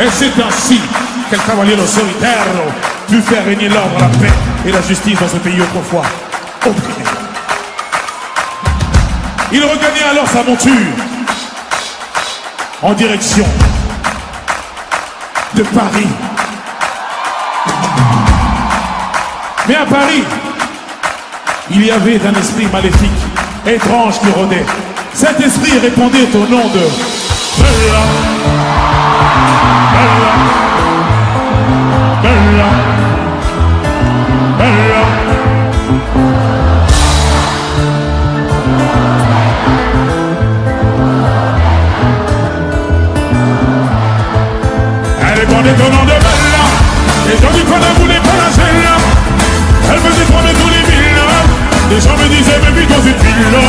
Et c'est ainsi qu'El Cavaliero Solitaire put faire régner l'ordre, la paix et la justice dans ce pays autrefois opprimé. Il regagnait alors sa monture en direction de Paris. Mais à Paris, il y avait un esprit maléfique, étrange qui rôdait. Cet esprit répondait au nom de Bella, Bella, Bella, Bella. Elle répondait au nom de Bella. Les gens du coin ne voulaient pas la Bella. Elle faisait trembler tous les villages. Les gens me disaient mais vite dans cette ville-là.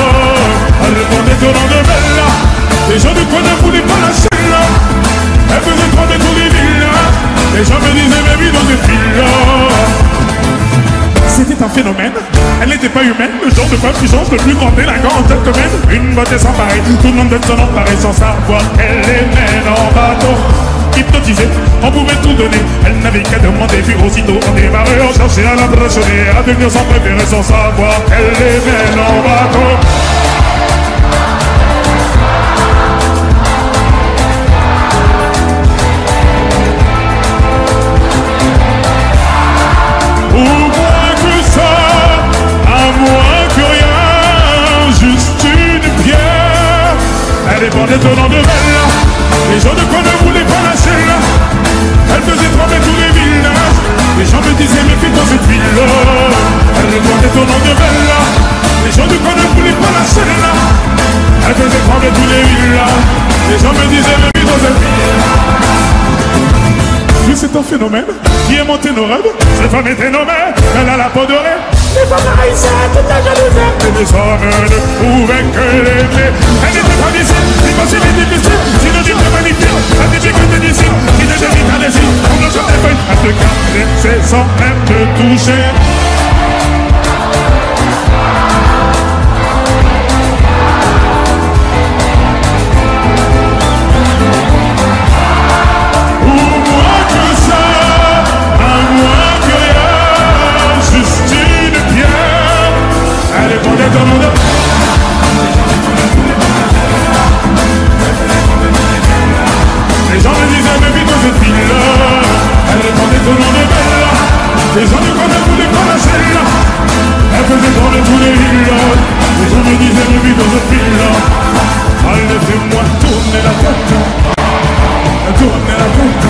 Elle répondait au nom de Bella. Les gens du coin ne voulaient pas la Bella. Elle faisait trembler tous les villages. Les gens me disaient mais vite dans cette ville-là. C'était un phénomène, elle n'était pas humaine. Le genre de femme qui change le plus grand délinquant en tête domaine. Une beauté sans pareil, tout le monde veut s'en emparer sans savoir qu'elle les mène en bateau. Hypnotisée, on pouvait tout donner. Elle n'avait qu'à demander, puis aussitôt on démarrait. On cherchait à l'impressionner, à devenir son préféré sans savoir qu'elle les mène en bateau. Ou moins que ça, à moins que rien, juste une pierre. Elle dépendait au nom de Bella. Les gens de quoi ne voulaient pas lâcher là. Elle faisait trembler tous les villages. Les gens me disaient mais fais dans cette ville-là. Elle répondait au nom de Bella. Les gens de quoi ne voulaient pas lâcher là. Elle faisait trembler tous les villages. Les gens me disaient mais fais dans cette ville-là. Mais c'est un phénomène qui a monté nos rêves. Cette femme était nommée, elle a la peau dorée. Les femmes haïssaient toute la jalousie. Et les hommes ne pouvaient que l'aimer. Elle n'était pas d'ici, ni possible ni difficile. Synonyme de magnifique, la difficulté d'ici. Qui ne devine un désir, on ne se dépêche à te caresser sans même te toucher. Les gens me disaient mais vite dans cette ville-là. Elle répondait au nom de Bella. Les gens ne voulaient pas lâcher là. Elle faisait trembler tous les villages. Les gens me disaient mais vite dans cette ville-là. Allez fais-moi tourner la tête. Tourner la tête.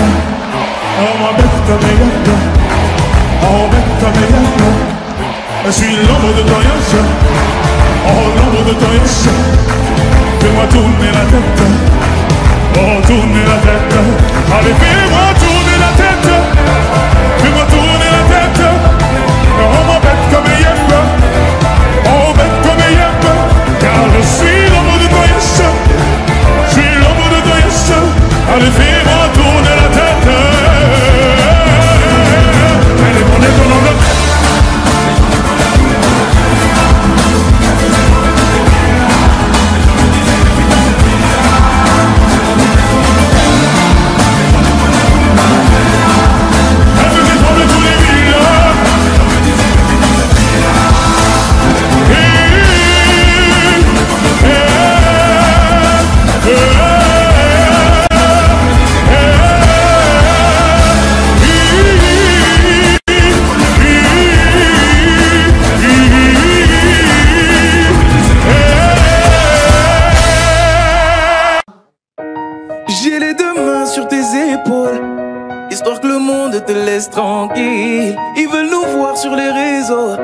Oh ma bête meilleur. Oh bête meilleur. Je suis l'ombre de ton yach. Oh l'ombre de ton yach. Fais-moi tourner la tête. Oh tourner la tête. Allez fais-moi tourner la tête. Fais-moi tourner la tête. Oh ma bête comme yep. Oh bête comme yep. Car je suis l'ombre de ton yach. Je suis l'ombre de ton yach. Allez fais-moi tourner la tête. Allez prenez ton nom de tête. J'ai les deux mains sur tes épaules, histoire que le monde te laisse tranquille. Ils veulent nous voir sur les réseaux,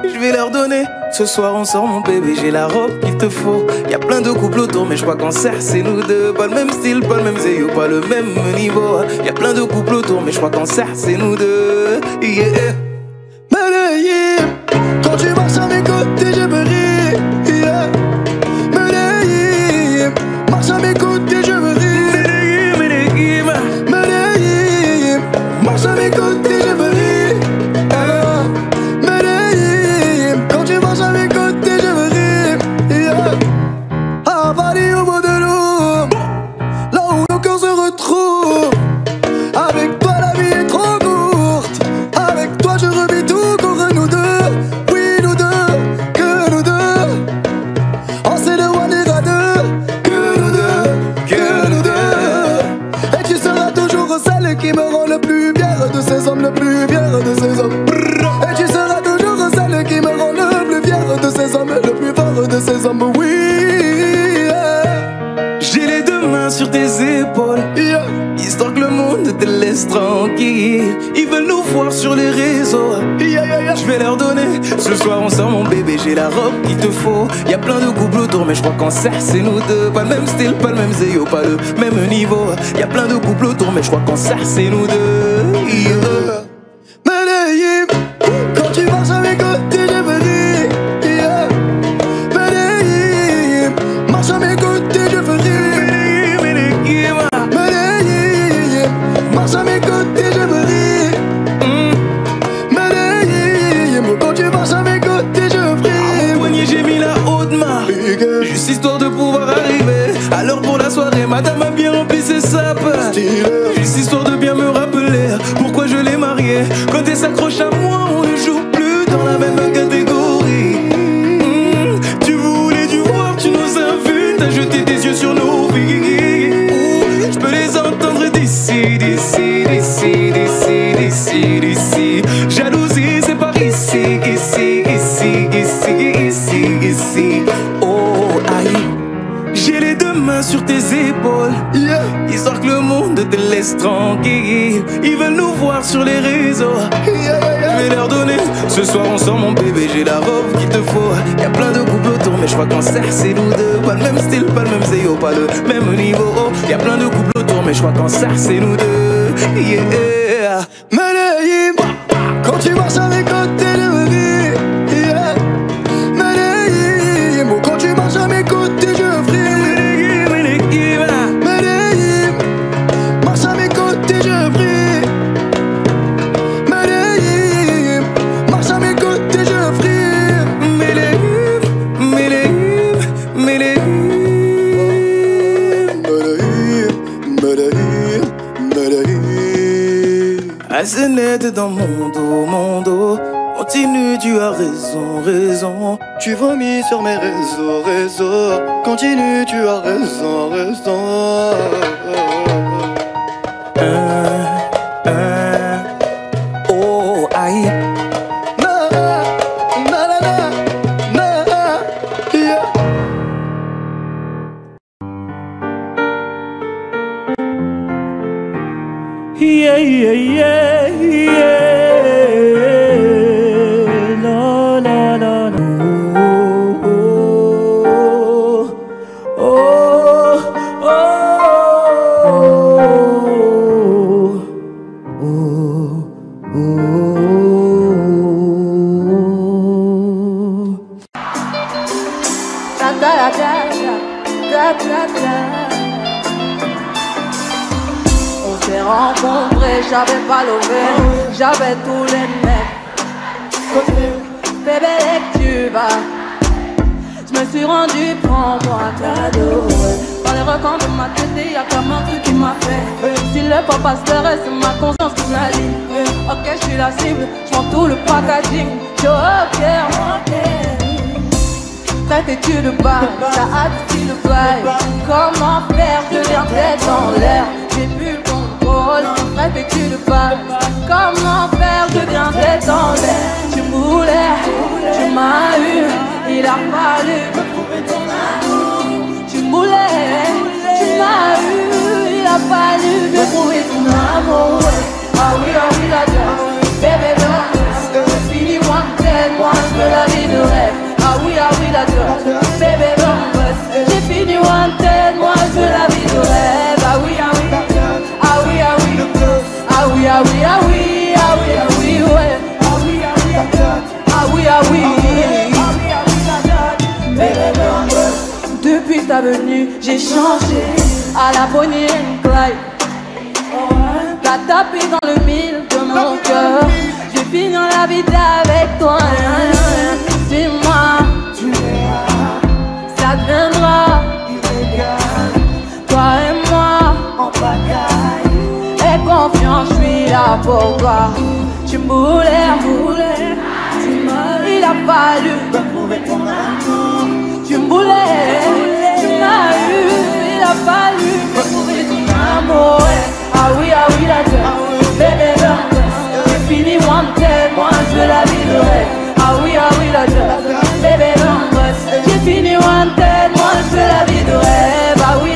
je vais leur donner. Ce soir on sort mon bébé, j'ai la robe qu'il te faut. Y'a plein de couples autour mais je crois qu'en cercle c'est nous deux. Pas le même style, pas le même zéyo, pas le même niveau. Y'a plein de couples autour mais je crois qu'en cercle c'est nous deux. Yeah. Medellín, quand tu marches à mes côtés je me ris. Yeah. Medellín, marche à mes côtés je me ris. Medellín, marche à mes côtés je me ris. Medellín, quand tu marches à mes côtés je me ris. Yeah. À Paris au bout de l'eau, là où nos cœurs se retrouvent. sur tes épaules, histoire que le monde te laisse tranquille. Ils veulent nous voir sur les réseaux, je vais leur donner. Ce soir on sort mon bébé, j'ai la robe qu'il te faut. Y'a plein de couples autour, mais je crois qu'en cercle c'est nous deux. Pas le même style, pas le même zéyo, pas le même niveau. Y'a plein de couples autour, mais je crois qu'en cercle c'est nous deux. Medellín, quand tu vas à mes côtés, je veux rire. Medellín, marche à mes côtés, je veux rire. Medellín, marche à mes côtés, je veux rire. Medellín, quand tu vas à mes côtés, je veux rire. Au poignet j'ai mis la haute main, juste histoire de pouvoir arriver. Alors pour la soirée, madame a bien rempli ses sapes. Juste histoire de bien me rappeler pourquoi je l'ai mariée. Quand elle s'accroche à moi, on ne joue plus dans la même catégorie. Tu voulais du voir, tu nous as vus, t'as jeté tes yeux sur nos vies. Je peux les entendre d'ici, d'ici, d'ici, d'ici, d'ici, d'ici. Jalousie, c'est par ici, ici, ici, ici, ici, ici. Oh, aïe. J'ai les deux mains sur tes épaules, histoire que le monde te laisse tranquille. Ils veulent nous voir sur les réseaux, je vais leur donner. Ce soir on sort mon bébé, j'ai la robe qu'il te faut. Y'a plein de couples autour, mais je crois qu'en cercle c'est nous deux. Pas le même style, pas le même zéyo, pas le même niveau. Y'a plein de couples autour, mais je crois qu'en cercle c'est nous deux. Medellín, quand tu marches à mes côtés, je veux rire. Medellín, quand tu marches à mes côtés, je veux rire. Medellín, marche à mes côtés, je prie. Medellín, marche à mes côtés, je prie. Medellín, Medellín, Medellín. Medellín, Medellín. Assez net dans mon dos. Continue, tu as raison, raison. Tu vomis sur mes réseaux. Continue, tu as raison. Oh, aïe. Yeah, yeah, yeah, yeah. La, la, la, la. Oh, oh, oh, oh, oh, oh. Da, da, da, da, da, da. On s'est rencontrés, j'avais pas levé, j'avais tous les mecs. Bébé, dès que tu vas, je me suis rendu, prends-moi un cadeau. Dans les recoins de ma tête, y'a comme un truc qui m'a fait. Si le papa se reste, c'est ma conscience qui me la lit. Ok, je suis la cible, je vends tout le packaging. Joker, cette étude bas, ça a dit le bail. Comment faire, je viens tête en l'air. J'ai plus le contrôle, cette étude bas. Comment faire, je viens tête en l'air. Tu moulais, tu m'as eu, il a fallu me prouver ton amour. Tu moulais, tu m'as eu, il a fallu me prouver ton amour. Ah oui, la gueule, bébé, j'ai fini wanted, moi je veux la vie de rêve. Ah oui, la gueule, bébé, j'ai fini wanted, moi je veux la vie de rêve. Ah oui, ah oui, ah oui, ah oui, ah oui, ah oui, ah oui, ah oui, ah oui, ouais. Ah oui, ah oui, ah oui, ah oui, bébé, depuis ta venue, j'ai changé à la Bonnie and Clyde. T'as tapé dans le mille de mon cœur. J'ai fini la vie avec toi. Dis-moi, tu verras, ça deviendra illégal. Toi et moi, en bataille. Aie confiance, je suis là pour toi. Tu moulais, il a fallu me prouver ton amour. Tu moulais, tu m'as eu, il a fallu me prouver ton amour. Ah oui, la gueule, bébé, j'ai fini wanted, moi je veux la vie de rêve. Ah oui, la gueule, bébé, j'ai fini wanted, moi je veux la vie de rêve. Ah oui,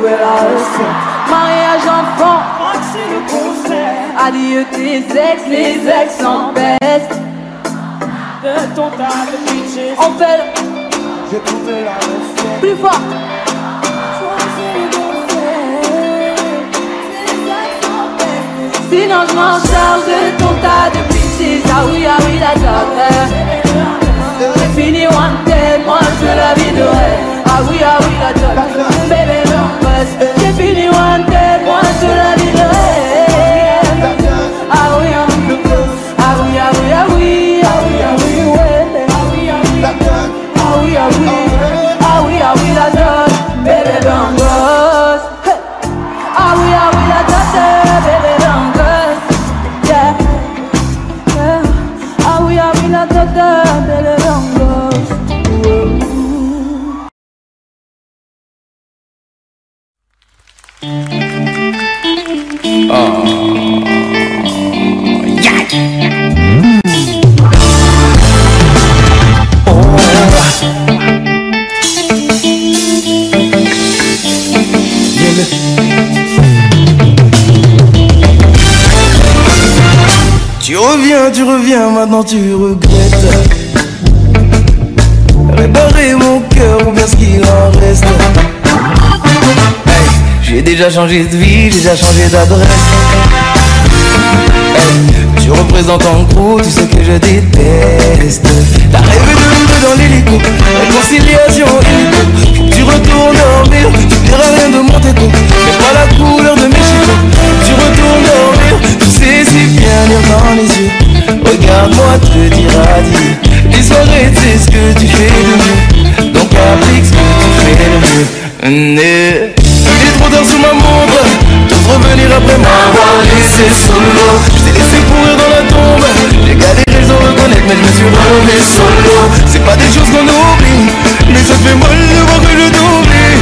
trouvé la recette. Mariage enfant, c'est le concert. Adieu tes ex, les ex s'empestent. De ton tas de bitches. On fait le... J'ai trouvé la recette. Plus fort. Sinon je m'en charge de ton tas de bitches. Ah oui, la docteur. J'ai fini wanted, moi je la viderai. Ah oui, la docteur. Bébé non passe. J'ai fini wanted, moi je la viderai. Ah oui, ouais. Ah oui, la docteur. Bébé non passe. Ah oui, la docteur. Bébé non passe. Yeah. Ah oui, la docteur. Bébé non passe. Tu reviens, maintenant tu regrettes. Réparer mon cœur ou bien ce qu'il en reste. Hey, j'ai déjà changé de vie, j'ai déjà changé d'adresse. Hey, tu représentes en gros tout ce que je déteste. T'as rêvé de nous deux dans l'hélico, réconciliation illico. Tu retournes dormir, tu verras rien de mon této. Mais pas la couleur de mes chicots. Tu retournes dormir, tu sais si bien lire dans les yeux. Regarde-moi te dire adieu. Les soirées c'est ce que tu fais de mieux. Donc applique ce que tu fais de mieux. Il est trop tard sous ma montre. T'oses revenir après m'avoir laissé solo. Je t'ai laissé courir dans la tombe. J'ai galéré sans reconnaître mais je me suis relevé solo. C'est pas des choses qu'on oublie, mais ça fait mal de voir que je t'oublie.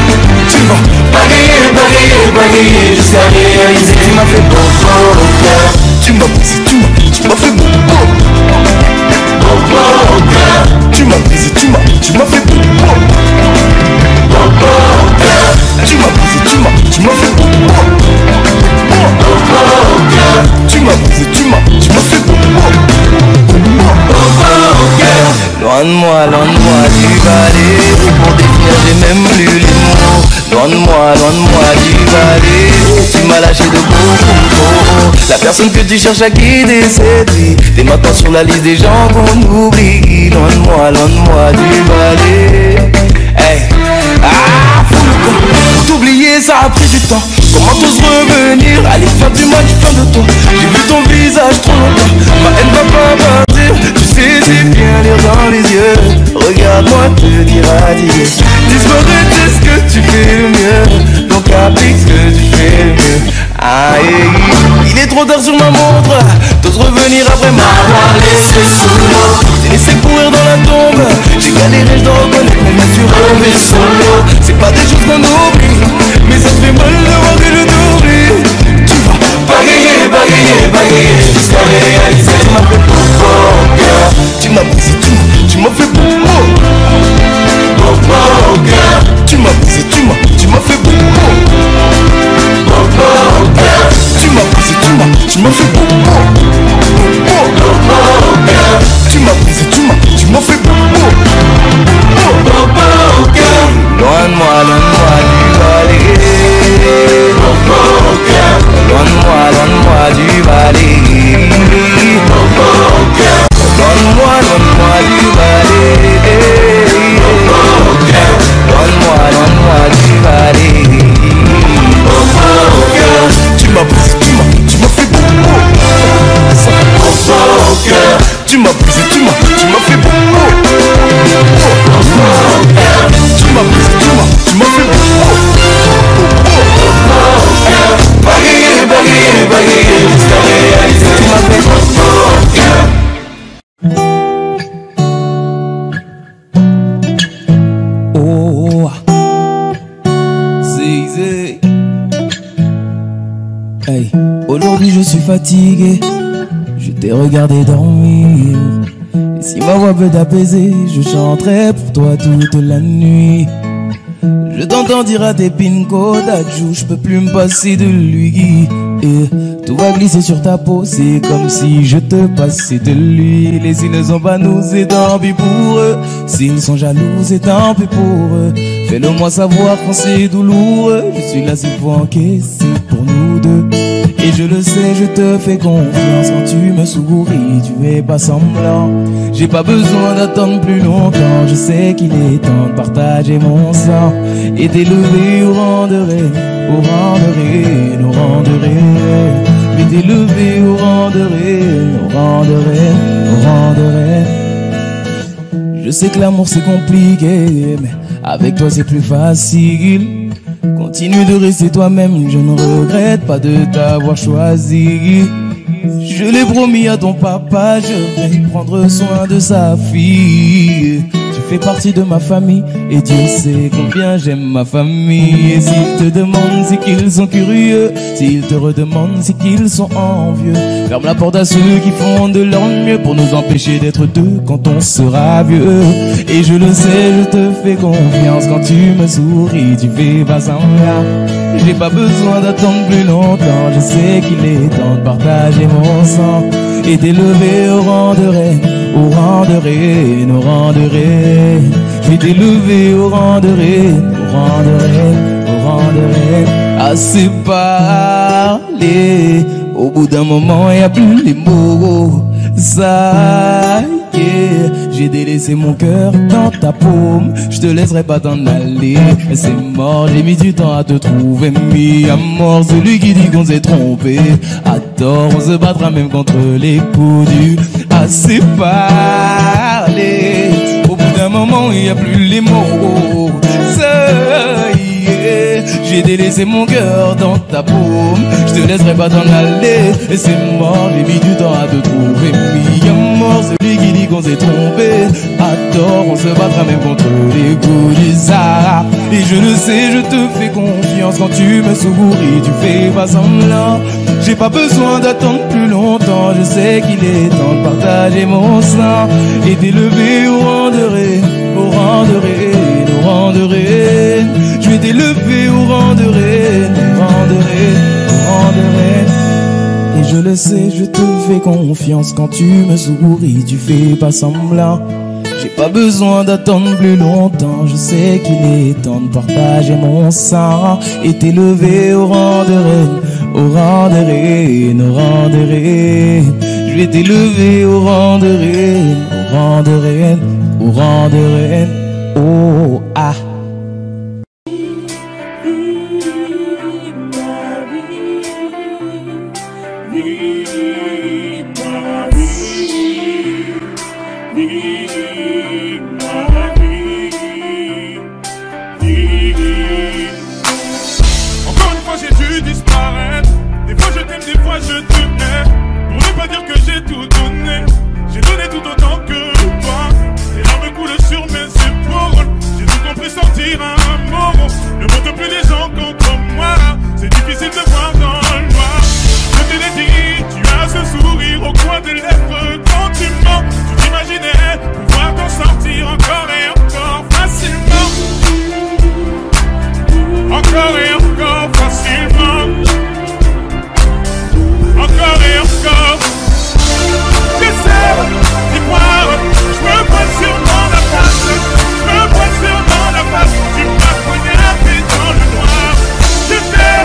Tu vas bagayer jusqu'à réaliser. Tu m'as fait beau au cœur. Tu m'as brisé, tu m'as fait beau au cœur. Tu m'as brisé, tu m'as fait beau au cœur. Tu m'as brisé, tu m'as fait beau au cœur. Tu m'as brisé, tu m'as fait beau au cœur. Loin de moi du balai. Pour définir j'ai même plus les mots. Loin de moi du balai. Tu m'as lâché de beaucoup. La personne que tu cherches à quitter cette vie. T'es maintenant sur la liste des gens qu'on oublie. Loin de moi du balai. Hey. Ah, fous le camp. Pour t'oublier ça a pris du temps. Comment t'oses revenir? Allez faire du mal, fin de toi. J'ai vu ton visage trop longtemps. Ma haine va pas partir. Tu sais c'est bien lire dans les yeux. Regarde-moi te dire adieu. Disparaître c'est ce que tu fais le mieux. Donc applique ce que tu fais le mieux. Aïe, il est trop tard sur ma montre. T'oses revenir après m'avoir laissé sous l'eau. T'es laissé courir dans la tombe. J'ai galéré, je dois reconnaître, mais je me suis relevé solo. C'est pas des choses qu'on oublie, mais ça te fait mal de voir que je t'oublie. Tu vas bagayer jusqu'à réaliser. Tu m'as fait beau au cœur. Tu m'as brisé, tu m'as fait beau au cœur. Tu m'as brisé, tu m'as fait beau au cœur. Tu m'as brisé, tu m'as fait beau au cœur. Tu m'as brisé, tu m'as fait beau au cœur. Loin de moi du balai. Au cœur. Loin de moi du balai. Au cœur. Loin de moi du balai. Au cœur. Loin de moi du balai. Au cœur. Tu m'as brisé, tu m'as fait beau au cœur. Tu m'as brisé, tu m'as fait beau au cœur. Tu m'as brisé, tu m'as fait beau au cœur. Bagayer jusqu'à réaliser. Tu m'as fait beau au cœur. Oh, zig. Hey, aujourd'hui je suis fatigué. Je t'ai regardé dormir. Et si ma voix peut t'apaiser, je chanterai pour toi toute la nuit. Je t'entends dire à tes pin codes adjou, je peux plus me passer de lui. Et tout va glisser sur ta peau, c'est comme si je te passais de lui. Et s'ils ne sont pas nous, c'est tant pis pour eux. S'ils sont jaloux, c'est tant pis pour eux. Fais-le moi savoir quand c'est douloureux. Je suis là s'il faut encaisser pour nous deux. Et je le sais, je te fais confiance. Quand tu me souris, tu es pas semblant. J'ai pas besoin d'attendre plus longtemps. Je sais qu'il est temps de partager mon sang et d'élever au rang de reine, au rang de reine, au rang de reine. Et d'élever au rang de reine, au rang de reine, au rang de reine. Je sais que l'amour c'est compliqué, mais avec toi c'est plus facile. Continue de rester toi-même, je ne regrette pas de t'avoir choisi. Je l'ai promis à ton papa, je vais prendre soin de sa fille. Tu fais partie de ma famille et Dieu sait combien j'aime ma famille. Et s'ils te demandent, c'est qu'ils sont curieux. S'ils te redemandent, c'est qu'ils sont envieux. Ferme la porte à ceux qui font de leur mieux pour nous empêcher d'être deux quand on sera vieux. Et je le sais, je te fais confiance. Quand tu me souris, tu fais pas semblant. J'ai pas besoin d'attendre plus longtemps. Je sais qu'il est temps de partager mon sang et d'élever au rang de reine, au rang de reine, au rang de reine. Je vais t'élever au rang de reine, au rang de reine, au rang de reine. Assez parlé, au bout d'un moment y a plus les mots. Ça y est, j'ai délaissé mon cœur dans ta paume. Je te laisserai pas t'en aller, c'est mort, j'ai mis du temps à te trouver. Mis à mort celui qui dit qu'on s'est trompé. À tort, on se battra même contre les coups du assez parlé. Au bout d'un moment, il n'y a plus les mots. Ça y est, j'ai délaissé mon cœur dans ta paume. Je te laisserai pas t'en aller, et c'est mort, j'ai mis du temps à te trouver. Mis à mort celui qui dit qu'on s'est trompé. À tort, on se battra même contre les coups du Sahara. Et je le sais, je te fais confiance. Quand tu me souris, tu fais pas semblant. J'ai pas besoin d'attendre plus longtemps. Je sais qu'il est temps de partager mon sang et d'élever au rang de reine, au rang de reine, au rang de reine. Je vais t'élever au rang de reine, au rang de reine, au rang de reine. Et je le sais, je te fais confiance. Quand tu me souris, tu fais pas semblant. J'ai pas besoin d'attendre plus longtemps. Je sais qu'il est temps de partager mon sang et t'élever au rang de reine, au rang de reine, au rang de reine. Je vais t'élever au rang de reine, au rang de reine, au rang de reine. Oh ah. Encore une fois j'ai dû disparaître. Des fois je t'aime, des fois je te hais. Pour ne pas dire que j'ai tout donné. J'ai donné tout autant que toi. Les larmes coulent sur mes épaules. J'ai tout compris, sortir un mot. Ne montre plus les gens contre moi. C'est difficile de voir dans le noir. Je te l'ai dit, tu as ce sourire au coin des lèvres quand tu mens. Tu t'imaginais pouvoir t'en sortir encore et encore facilement. Encore et encore facilement. Encore et encore. J'essaie d'y croire. Je me vois sûrement la face. Je me vois sûrement la face. Tu m'as poignardé dans le noir. Je fais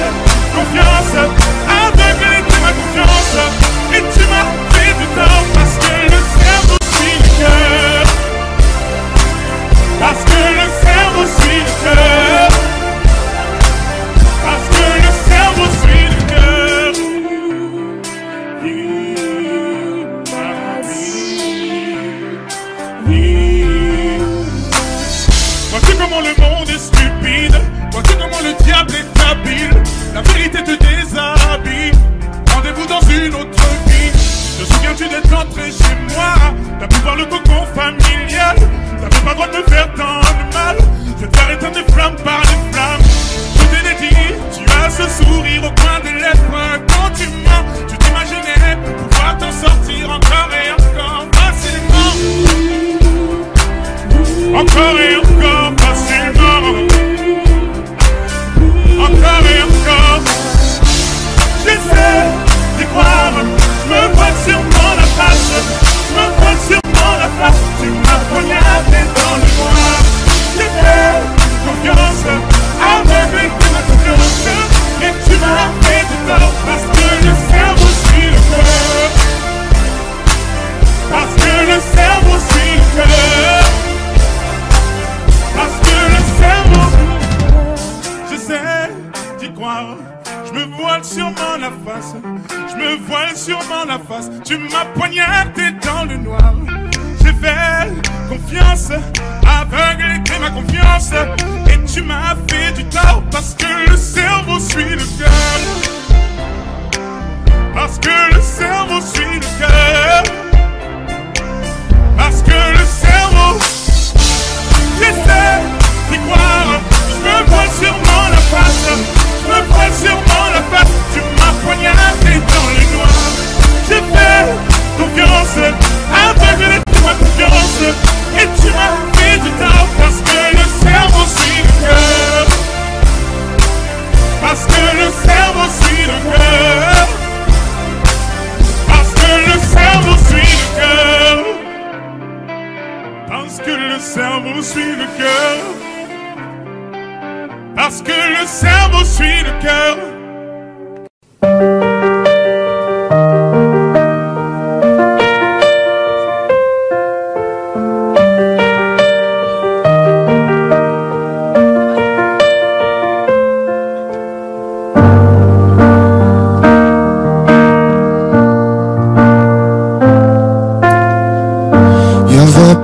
confiance. Aveugle était ma confiance. Et tu m'as fait du tort. Parce que le cerveau suit le cœur. Parce que le cerveau suit le cœur. Parce que le cerveau suit le cœur. Vois-tu comment le monde est stupide? Vois-tu comment le diable est habile? La vérité te déshabille. Rendez-vous dans une autre vie. Te souviens-tu d'être entré chez moi? T'as pu voir le cocon familial. T'avais pas le droit de me faire tant de mal. Je vais éteindre des flammes par les flammes. Je t'ai dit, tu as ce sourire au coin des lèvres quand tu mens. Tu t'imaginais je me voile sûrement la face. Tu m'as poignardé dans le noir. J'ai fait confiance, aveugle était ma confiance. Et tu m'as fait du tort parce que le cerveau suit le cœur. Parce que le cerveau suit le cœur. Parce que le cerveau, j'essaie d'y croire. Je me voile sûrement la face. Je me voile sûrement la face. Tu m'as poignardé dans le noir. J'ai fait confiance, aveugle était ma confiance. Et tu m'as fait du tort parce que le cerveau suit le cœur. Parce que le cerveau suit le cœur. Parce que le cerveau suit le cœur. Parce que le cerveau suit le cœur. Parce que le cerveau suit le cœur.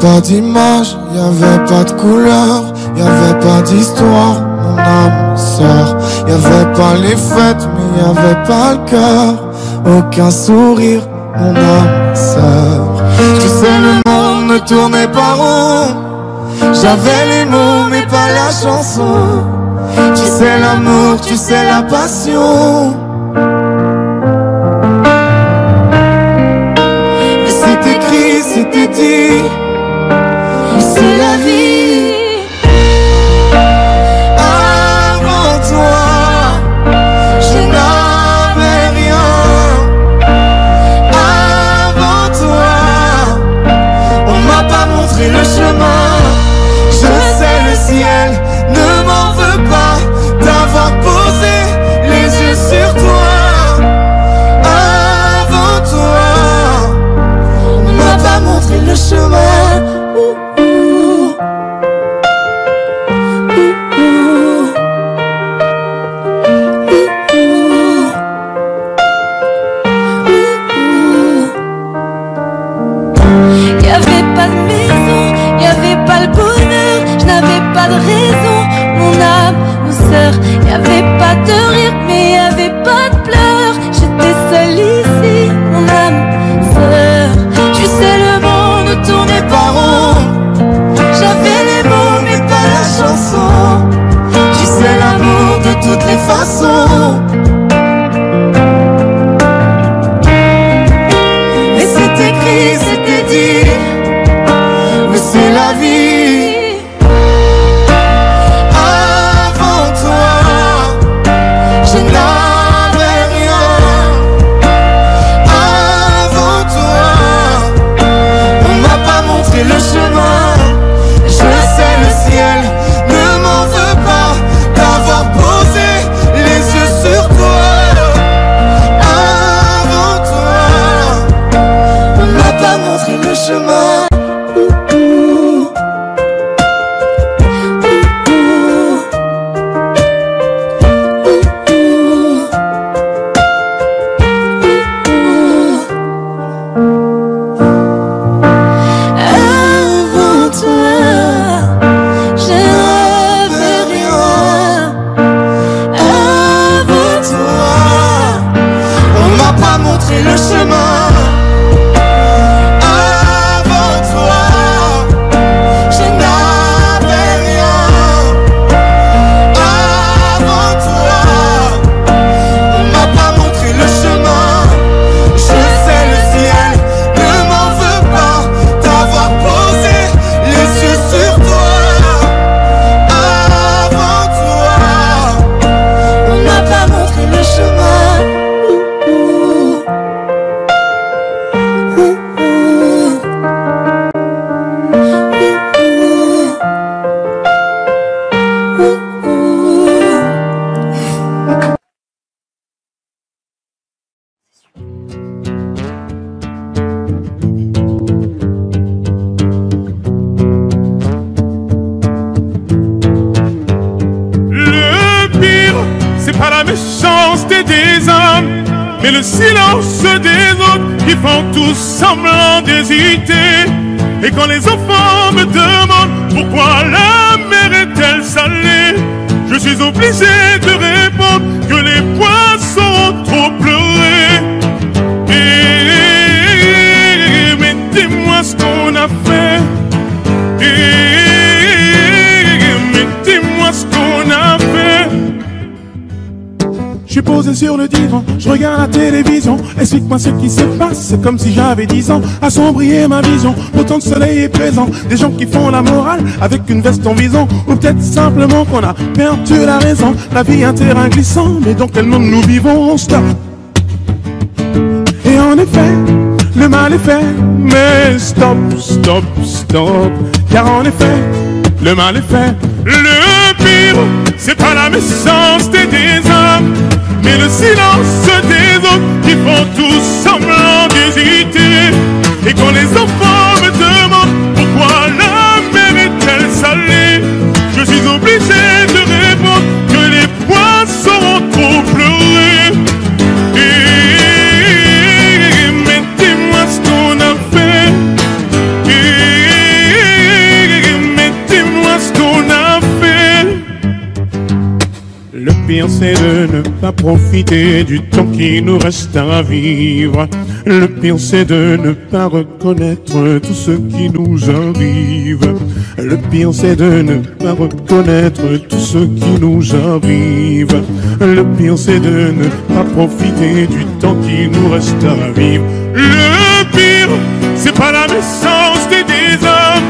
Pas d'image, y'avait pas de couleur, y'avait pas d'histoire, mon âme sœur. Y'avait pas les fêtes, mais y'avait pas le cœur. Aucun sourire, mon âme sœur. Tu sais, le monde ne tournait pas rond. J'avais les mots, mais pas la chanson. Tu sais l'amour, tu sais la passion. Mais c'est écrit, c'était dit. C'est la vie. Avant toi, je n'avais rien. Avant toi, on m'a pas montré le chemin. Je sais le ciel ne m'en veut pas d'avoir posé les yeux sur toi. Avant toi, on m'a pas montré le chemin. Y'avait pas de rire, mais y'avait pas de pleurs. J'étais seule ici, mon âme sœur. Tu sais, le monde ne tournait pas rond. J'avais les mots, mais pas la chanson. Tu sais, l'amour de toutes les façons. Mais c'est écrit, c'était dit. Mais c'est la vie. Le chemin, je sais le ciel ne m'en veut pas d'avoir posé les yeux sur toi. Avant toi, on m'a pas montré le chemin. Le chemin. Avant toi, je n'avais rien. Avant toi, on m'a pas montré le chemin. Je sais le ciel ne m'en veut pas d'avoir posé les yeux sur toi. Avant toi, on m'a pas montré le chemin. mais le silence des autres qui font tous semblant d'hésiter. Et quand les enfants me demandent pourquoi la mer est-elle salée, je suis obligé de répondre que les poissons ont trop pleuré. Mais dis-moi ce qu'on a fait. Mais dis-moi ce qu'on a fait. Je suis posé sur le divan, je regarde la télévision. Explique-moi ce qui se passe, c'est comme si j'avais 10 ans. Assombrir ma vision, autant de soleil est présent. Des gens qui font la morale avec une veste en vison. Ou peut-être simplement qu'on a perdu la raison. La vie est un terrain glissant, mais dans quel monde nous vivons? Stop. Et en effet, le mal est fait, mais stop, stop, stop. Car en effet, le mal est fait. Le pire, c'est pas la méchanceté des hommes, mais le silence des autres qui font tous semblant d'hésiter. Et quand les enfants me demandent pourquoi la mer est-elle salée, je suis obligé de répondre que les poissons ont trop pleuré. Mais dis-moi ce qu'on a fait. Mais dis-moi ce qu'on a fait. Le pire c'est de ne pas profiter du temps qui nous reste à vivre. Le pire c'est de ne pas reconnaître tout ce qui nous arrive. Le pire c'est de ne pas reconnaître tout ce qui nous arrive. Le pire c'est de ne pas profiter du temps qui nous reste à vivre. Le pire c'est pas la méchanceté des hommes,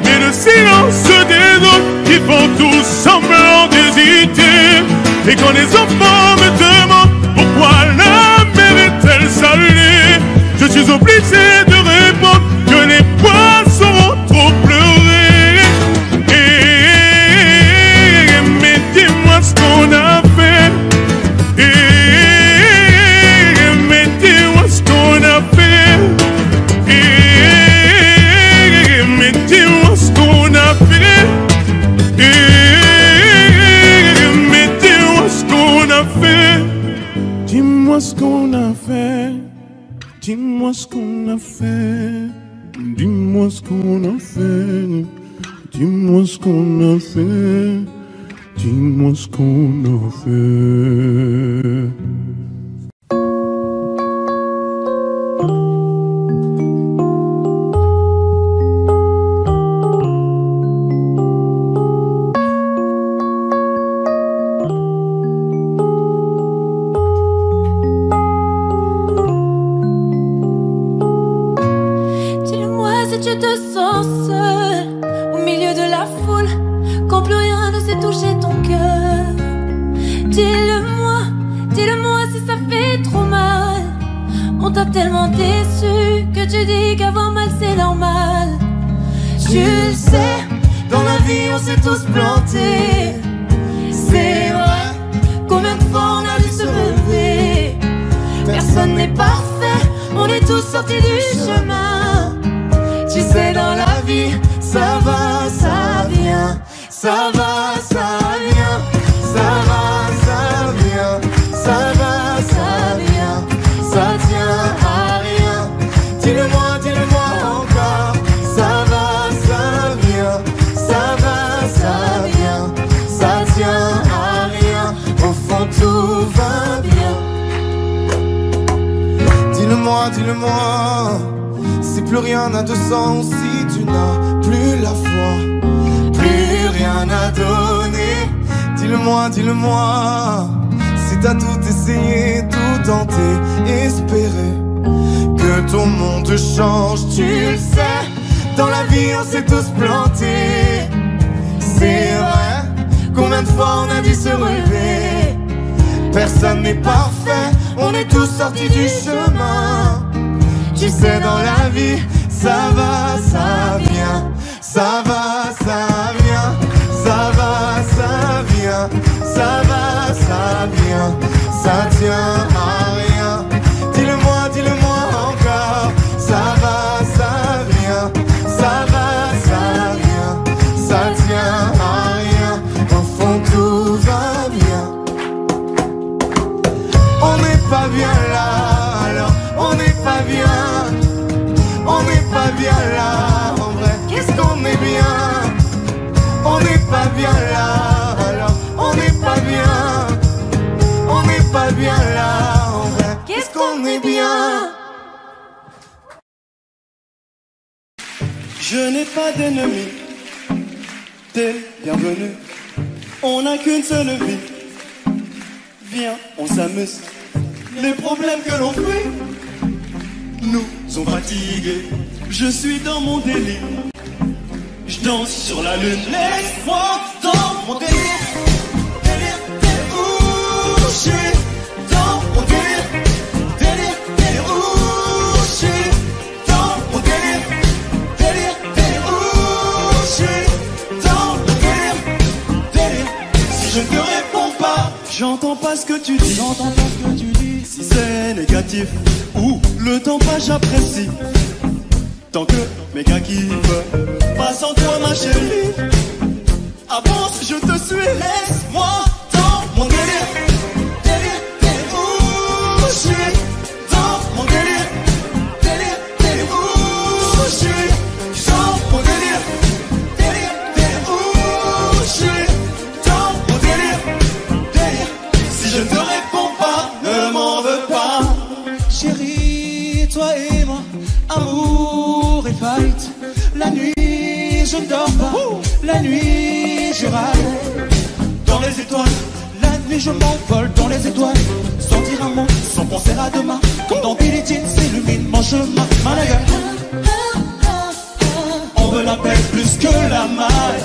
mais le silence des autres qui font tous semblant d'hésiter. Et quand les enfants me demandent pourquoi la mer est-elle salée, je suis obligé de répondre que les poissons ont trop pleuré. Mais dis-moi ce qu'on a fait. Mais dis-moi ce qu'on a fait. Mais dis-moi ce qu'on a fait. Mais dis-moi ce qu'on a fait. Dis-moi ce qu'on a fait. Dis-moi ce qu'on a fait. Dis-moi ce qu'on a fait. Dis-moi ce qu'on a fait. Dis-moi ce qu'on a fait. Dis-le-moi si tu te sens seul au milieu de la foule, quand plus rien ne sait toucher ton cœur. Dis-le-moi, dis-le-moi si ça fait trop mal. On t'a tellement déçu que tu dis qu'avoir mal c'est normal. Tu le sais, dans la vie on s'est tous plantés. C'est vrai, combien de fois on a dû se relever. Personne n'est parfait, on est tous sortis du chemin. Tu sais dans la vie, ça va, ça vient. Ça va, ça vient. Ça va, ça vient. Ça va, ça vient. Ça tient à rien. Dis-le-moi, dis-le-moi encore. Ça va, ça vient. Ça va, ça vient. Ça tient à rien. Au fond tout va bien. Dis-le-moi, dis-le-moi. Si plus rien n'a de sens, si tu n'as plus la foi, plus rien à donner. Dis-le-moi, dis-le-moi. Si t'as tout essayé, tout tenté, espéré que ton monde change. Tu le sais, dans la vie on s'est tous plantés. C'est vrai, combien de fois on a dû se relever. Personne n'est parfait, on est tous sortis du chemin. Tu sais dans la vie, ça va, ça vient. Ça va, ça vient. Ça va, ça vient. Ça va, ça vient. Ça tient à rien. Dis-le-moi, dis-le-moi encore. Ça va, ça vient. Ça va, ça vient. Ça tient à rien. Au fond tout va bien. On n'est pas bien là. Je n'ai pas d'ennemis, t'es bienvenue. On n'a qu'une seule vie. Viens, on s'amuse. Les problèmes que l'on fuit nous ont fatigués. Je suis dans mon délire. Je danse sur la lune. Laisse-moi dans mon délire. Délire, délire, où je suis dans mon délire. Délire, délire, où je suis dans mon délire. Délire, délire, où je suis dans mon délire. Délire, si je ne te réponds pas, j'entends pas ce que tu dis. J'entends pas ce que tu dis. Si c'est négatif ou le temps passe, j'apprécie. Tant que mes gars kiffent, pas sans toi ma chérie. Avance, je te suis, laisse-moi dans mon délire. Délire, délire, où je suis dans mon délire. Délire, délire, où je suis dans mon délire. Délire, délire, où je suis dans mon délire. Délire, si je ne te réponds pas, ne m'en veux pas. Chérie, toi et moi, amour et fight. La nuit, je ne dors pas. La nuit, je râle dans les étoiles. La nuit, je m'envole dans les étoiles. Sans dire un mot, sans penser à demain. Comme dans Billie Jean, s'illumine mon chemin. Malaga, on veut la paix plus que la maille.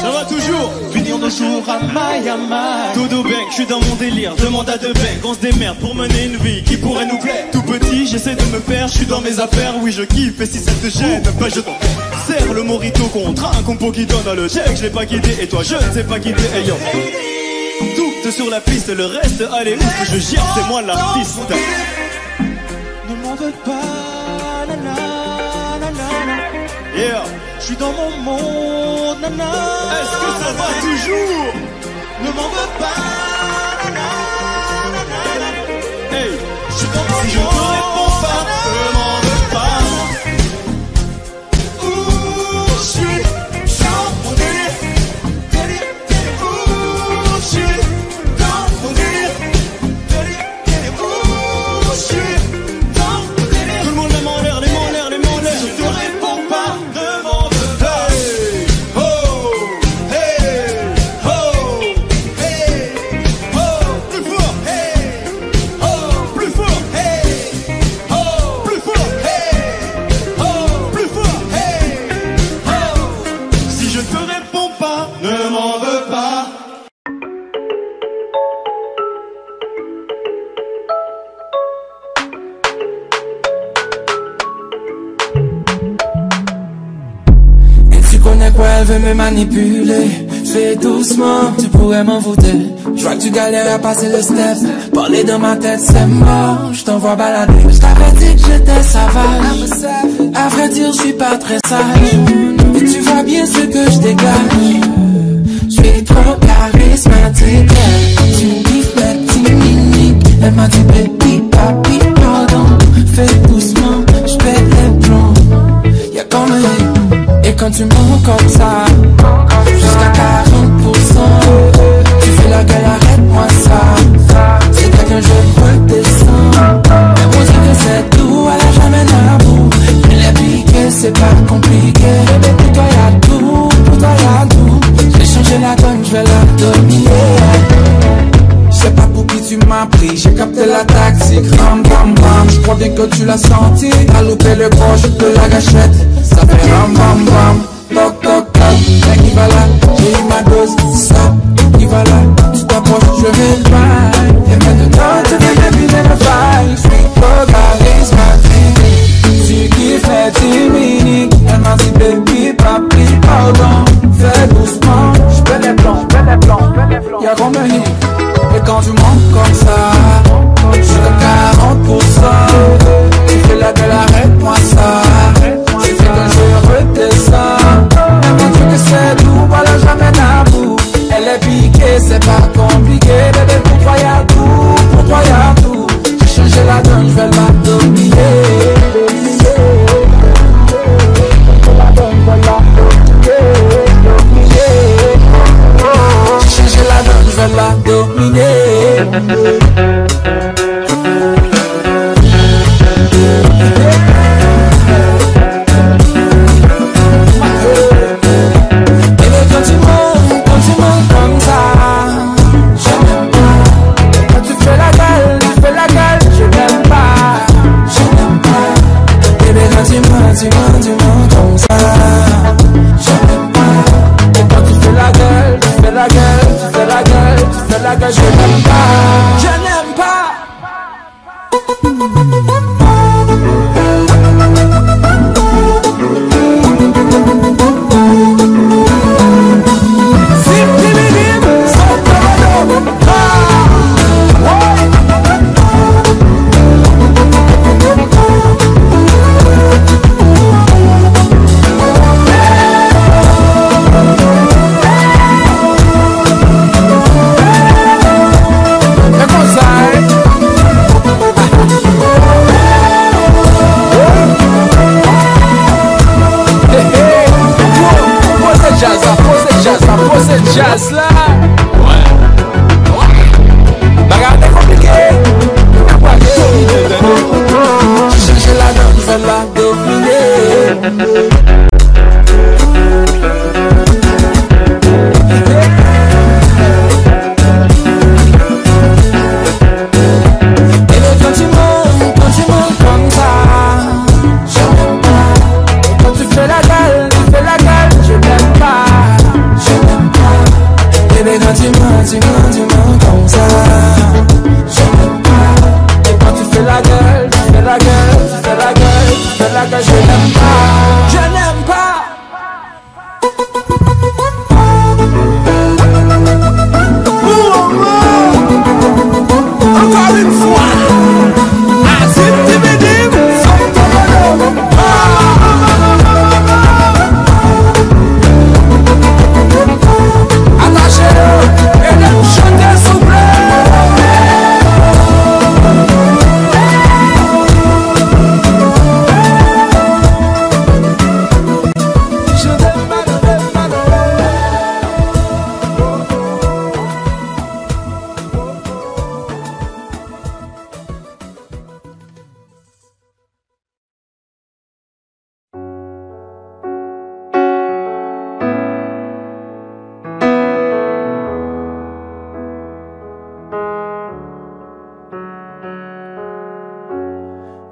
Ça va toujours, finir nos jours à maille à maille. Dodo Bank, je suis dans mon délire, demande à deux banks, on se démerde pour mener une vie qui pourrait nous plaire. Tout petit, j'essaie de me faire, je suis dans mes affaires, oui je kiffe, et si ça te gêne, bah je t'en serre le morito contre un compo qui donne le check, je l'ai pas guidé, et toi je ne sais pas guider, hey yo. Tout sur la piste, le reste, allez où que je gère, c'est moi l'artiste. Ne m'en veux pas, nana, nana. Yeah. Je suis dans mon monde, nana. Est-ce que ça va toujours? Ne m'en veux pas, nana, nana. Hey, je suis dans mon monde. Si je ne te réponds pas, ne m'en veux pas. Où je suis dans mon délire. Délire, délire, où je suis dans mon délire. Délire, délire, où je suis dans mon délire. Tout le monde les mains en l'air, les mains en l'air, les mains en l'air. Si je te réponds pas, ne m'en veux pas. Elle veut me manipuler, fais doucement, tu pourrais m'envoûter. Je vois que tu galères à passer le step. Parler dans ma tête c'est mort, je t'envoie balader. Je t'avais dit que j'étais sauvage. À vrai dire je suis pas très sage. Et tu vois bien ce que je dégage. Je suis trop charismatique. Tu me kiffes la petite mimique. Elle m'a dit baby, papi, pardon. Fais doucement, je pète les plombs. Y'a comme un hit. Et quand tu montes comme ça, jusqu'à 40%, tu fais la gueule, arrête-moi ça. C'est quelqu'un je redescends. Mais moi dire que c'est tout, elle a jamais n'abou. Elle est piquée, c'est pas compliqué. Bébé pour toi y'a tout, pour toi y'a tout. J'ai changé la donne, je vais la dominer. Je sais pas pour qui tu m'as pris, j'ai capté la tactique. Ram bam bam, je crois bien que tu l'as senti. T'as loupé le gauche de la gâchette. Ça fait ram bam bam, toc toc toc. Mec il va là, j'ai eu ma dose. Stop, il va là, tu t'approches, je vais le bail. Et maintenant tu viens deviner le bail. Je suis trop charismatique. Tu kiffes les timiniques. Elle m'a dit baby, papi, pardon. Fais doucement, je fais les plans, y'a comme un hit. Et quand tu montes comme ça, jusqu'à 40%, tu fais la gueule, arrête-moi ça. Tu fais que je redescends. Elle m'a dit que c'est tout, voilà jamais n'abou. Elle est piquée, c'est pas compliqué. Bébé pour toi y'a tout, pour toi y'a tout. J'ai changé la donne, je vais la dominer. J'ai changé la donne, je vais la dominer. dis-moi comme ça. Je n'aime pas. Et quand tu fais la gueule, tu fais la gueule, tu fais la gueule, tu fais la gueule, je n'aime pas. Je n'aime pas. Jazz là, bagarre est compliquée. Chercher la donne, je vais la défiler. Et le quand tu montes comme ça, je n'aime pas. Et quand tu fais la gueule, je n'aime pas. Bébé, quand tu mens comme ça, je n'aime pas. Et quand tu fais la gueule, tu fais la gueule, tu fais la gueule, tu fais la gueule, je n'aime pas. Je n'aime pas. Encore une fois. Azim, Tibidim, et de chanter s'il vous plaît.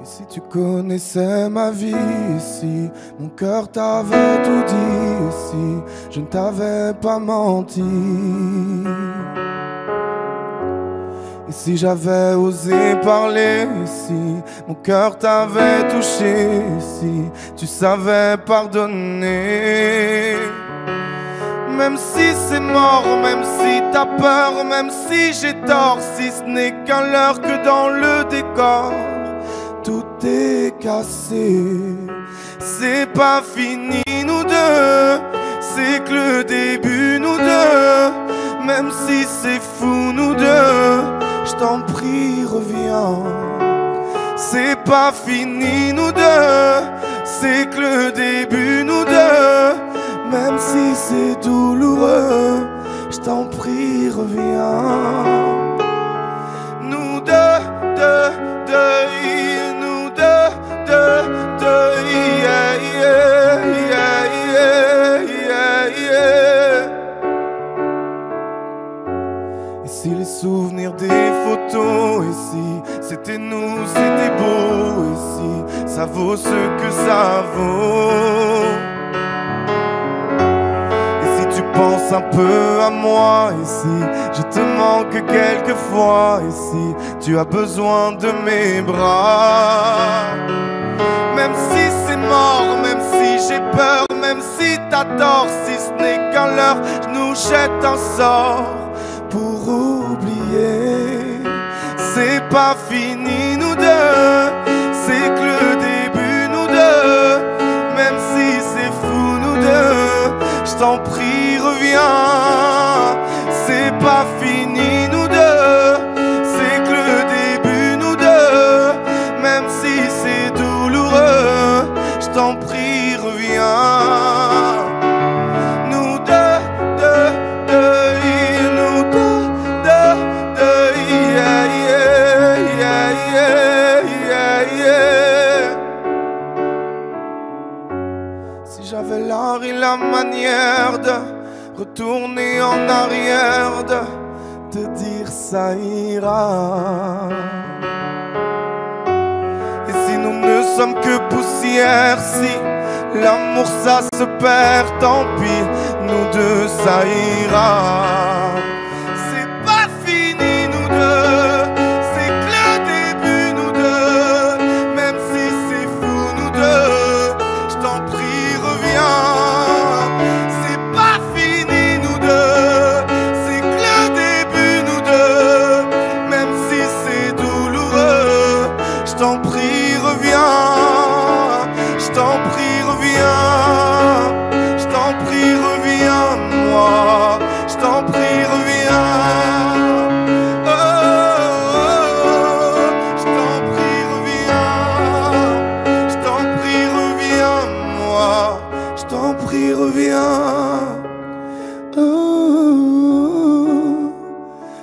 Si tu connaissais ma vie ici, mon cœur t'avait tout dit ici, je ne t'avais pas menti. Et si j'avais osé parler ici, mon cœur t'avait touché ici, tu savais pardonner. Même si c'est mort, même si t'as peur, même si j'ai tort, si ce n'est qu'un leurre que dans le décor, tout est cassé. C'est pas fini nous deux, c'est que le début nous deux. Même si c'est fou nous deux, je t'en prie reviens. C'est pas fini nous deux, c'est que le début nous deux. Même si c'est douloureux, je t'en prie reviens. Nous deux, nous deux, yeah, yeah, yeah, yeah, yeah. Et si les souvenirs des photos ici, c'était nous, c'était beau ici, ça vaut ce que ça vaut. Pense un peu à moi ici, je te manque quelquefois ici, tu as besoin de mes bras. Même si c'est mort, même si j'ai peur, même si t'as tort, si ce n'est qu'un leurre, je nous jette un sort pour oublier. C'est pas fini nous deux, c'est que le début nous deux. Même si c'est fou nous deux, je t'en prie reviens. C'est pas fini nous deux, c'est que le début nous deux. Même si c'est douloureux, je t'en prie reviens. Nous deux, nous deux, yeah, yeah, yeah, yeah, yeah. Si j'avais l'art et la manière de retourner en arrière, de te dire ça ira. Et si nous ne sommes que poussière. Si l'amour ça se perd, tant pis, nous deux ça ira. C'est pas fini nous deux, c'est que le début nous deux. Même si c'est fou nous deux, je t'en prie reviens. C'est pas fini nous deux, c'est que le début nous deux. Même si c'est douloureux, je t'en prie reviens. Je t'en prie reviens. Je t'en prie reviens moi. Je t'en prie reviens. Oh, oh, oh. Je t'en prie reviens. Je t'en prie reviens moi. Je t'en prie reviens. Oh,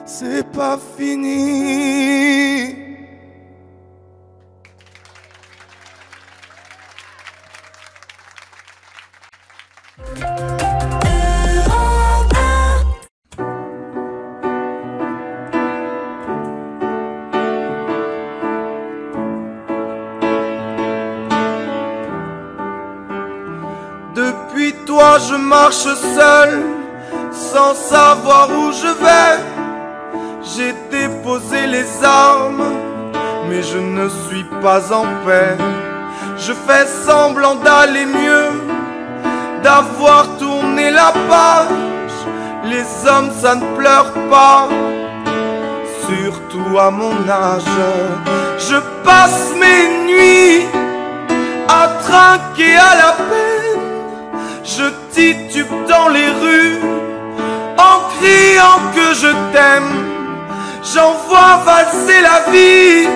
c'est pas fini. Depuis toi je marche seul, sans savoir où je vais. J'ai déposé les armes, mais je ne suis pas en paix. Je fais semblant d'aller mieux, d'avoir tourné la page. Les hommes ça ne pleure pas, surtout à mon âge. Je passe mes nuits à trinquer à la peine. Je titube dans les rues en criant que je t'aime. J'envoie valser la vie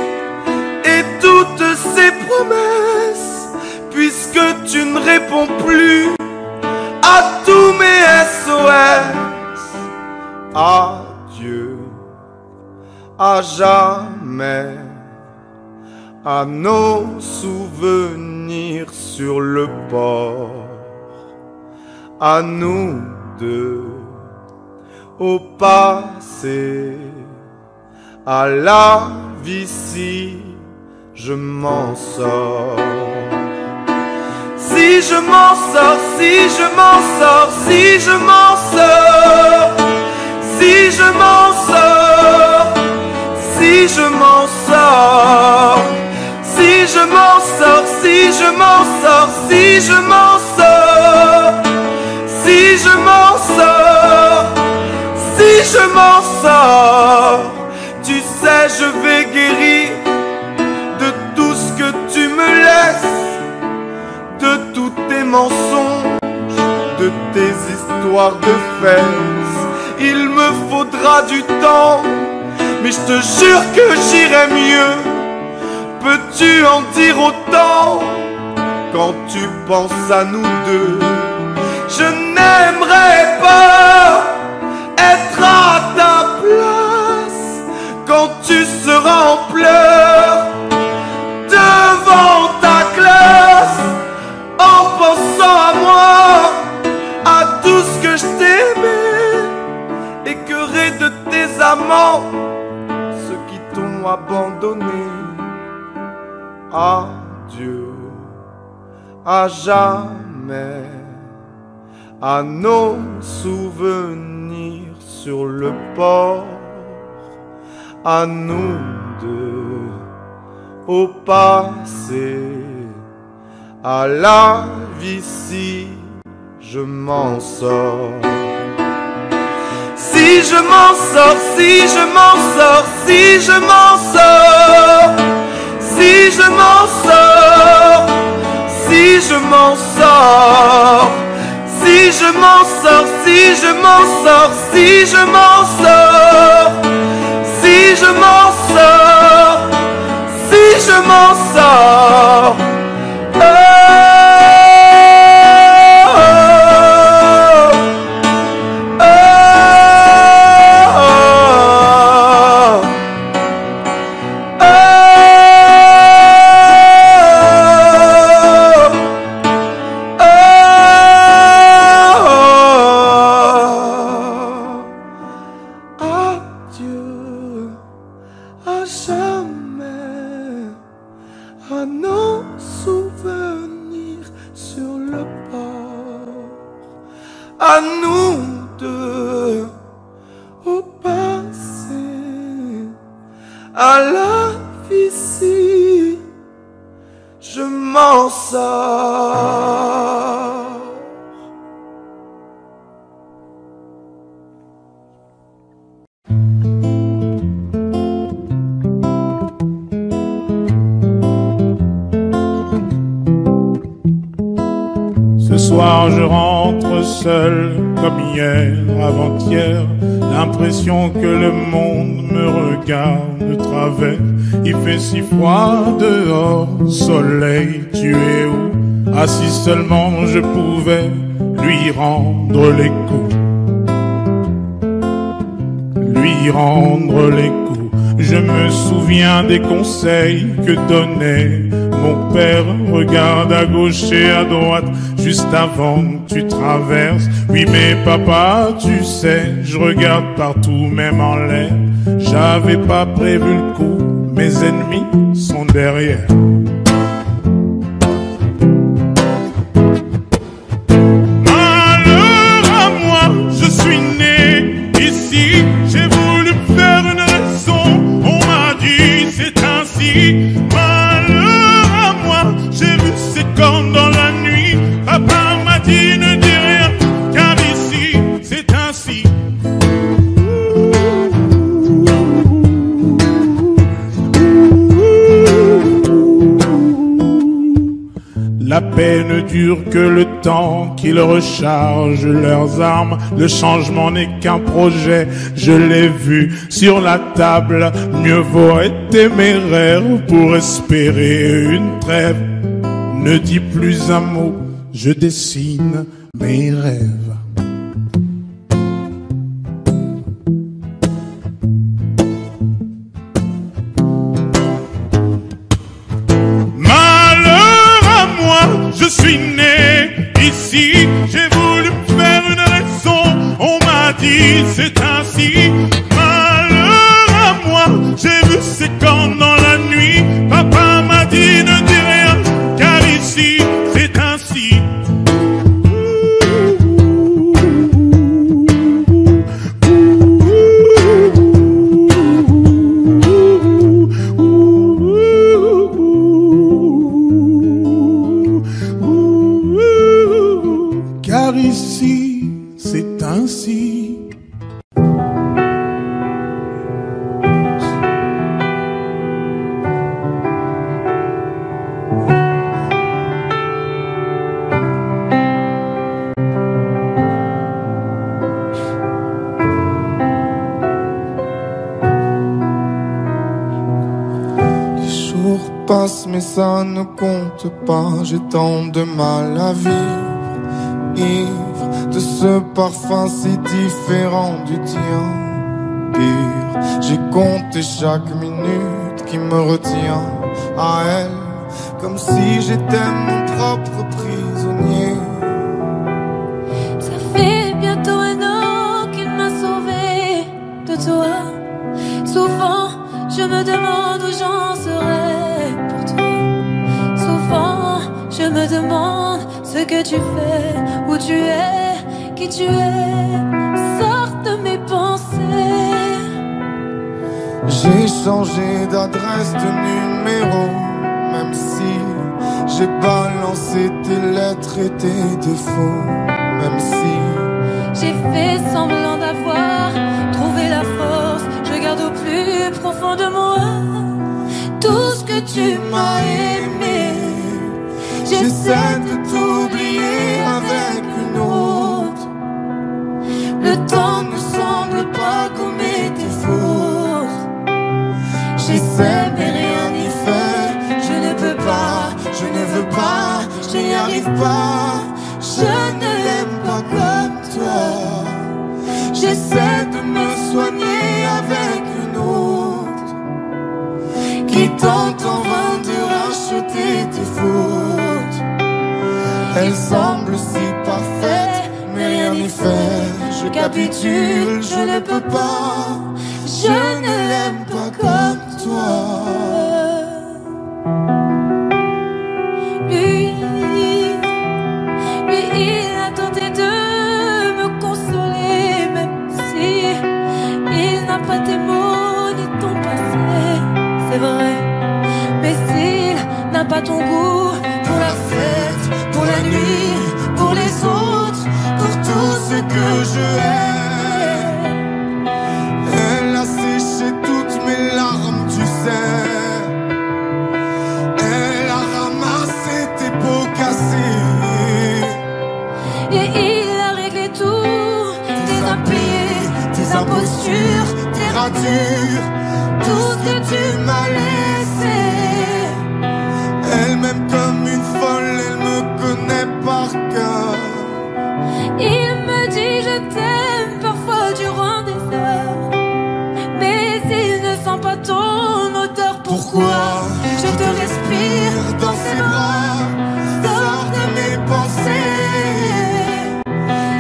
et toutes ses promesses, puisque tu ne réponds plus à tous mes SOS. Adieu à jamais, à nos souvenirs sur le port, à nous deux, au passé, à la vie si je m'en sors. Si je m'en sors, si je m'en sors, si je m'en sors, si je m'en sors, si je m'en sors, si je m'en sors, si je m'en sors, si je m'en sors, si je m'en sors, si je m'en sors, tu sais je vais guérir de tout ce que tu me laisses, de tous tes mensonges, de tes histoires de fesses. Il me faudra du temps, mais je te jure que j'irai mieux. Peux-tu en dire autant quand tu penses à nous deux? Je n'aimerais pas être à ta place quand tu seras en pleurs devant ta classe, en pensant à moi, à tout ce que je t'aimais, écœuré de tes amants, ceux qui t'ont abandonné. Adieu à jamais, à nos souvenirs sur le port, à nous deux, au passé, à la vie si je m'en sors. Si je m'en sors, si je m'en sors, si je m'en sors, si je m'en sors, si je m'en sors, si je m'en sors, si je m'en sors, si je m'en sors, si je m'en sors, si je m'en sors. À jamais, à nos souvenirs sur le port, à nous deux, au passé, à la vie ici, je m'en sors. Ce soir je rentre seul comme hier, avant-hier. L'impression que le monde me regarde de travers. Il fait si froid dehors, soleil, tu es où? Ah si seulement je pouvais lui rendre les coups, lui rendre les coups. Je me souviens des conseils que donnait mon père. Regarde à gauche et à droite juste avant que tu traverses. Oui mais papa, tu sais, je regarde partout même en l'air. J'avais pas prévu le coup, mes ennemis sont derrière. Malheur à moi, je suis né ici. J'ai voulu me faire une raison, on m'a dit c'est ainsi. Malheur à moi, j'ai vu ces cornes dans la nuit. Papa m'a dit ne dis rien, car ici c'est ainsi. La paix ne dure que le temps qu'ils rechargent leurs armes. Le changement n'est qu'un projet, je l'ai vu sur la table. Mieux vaut être téméraire pour espérer une trêve. Ne dis plus un mot, je dessine mes rêves. Je suis né ici, j'ai voulu me faire une raison, on m'a dit c'est ainsi. Malheur à moi, j'ai vu ces cornes dans la nuit. Papa m'a dit ne dis rien, car ici c'est ainsi. Car ici, c'est ainsi. Les jours passent mais ça ne compte pas. J'ai tant de mal à vivre, ivre de ce parfum si différent du tien. Pire, j'ai compté chaque minute qui me retient à elle, comme si j'étais mon propre prisonnier. Ça fait bientôt un an qu'il m'a sauvé de toi. Souvent, je me demande où j'en serais pour toi. Souvent, je me demande ce que tu fais, où tu es, qui tu es. Sors de mes pensées. J'ai changé d'adresse, de numéro, même si j'ai balancé tes lettres et tes défauts. Même si j'ai fait semblant d'avoir trouvé la force, je garde au plus profond de moi tout ce que tu m'as aimé. J'essaie de t'oublier avec une autre. Le temps ne semble pas gommer tes fautes. J'essaie mais rien n'y fait. Je ne peux pas, je ne veux pas, je n'y arrive pas. Je ne l'aime pas comme toi. J'essaie de me soigner avec une autre qui tente en vain de racheter tes fautes. Elle semble si parfaite, mais rien n'y fait. Je capitule, je ne peux pas. Je ne l'aime pas comme toi. tout, pour la fête, pour la nuit, pour les autres, pour tout ce que je hais. Elle a séché toutes mes larmes, tu sais. Elle a ramassé tes pots cassés. Et il a réglé tout, tes impayés, tes impostures, tes ratures, tout ce que tu m'as laissé. Elle m'aime comme une folle, elle me connaît par cœur. Il me dit je t'aime parfois durant des heures, mais il ne sent pas ton odeur. Pourquoi je te respire dans ses bras, sors de mes pensées.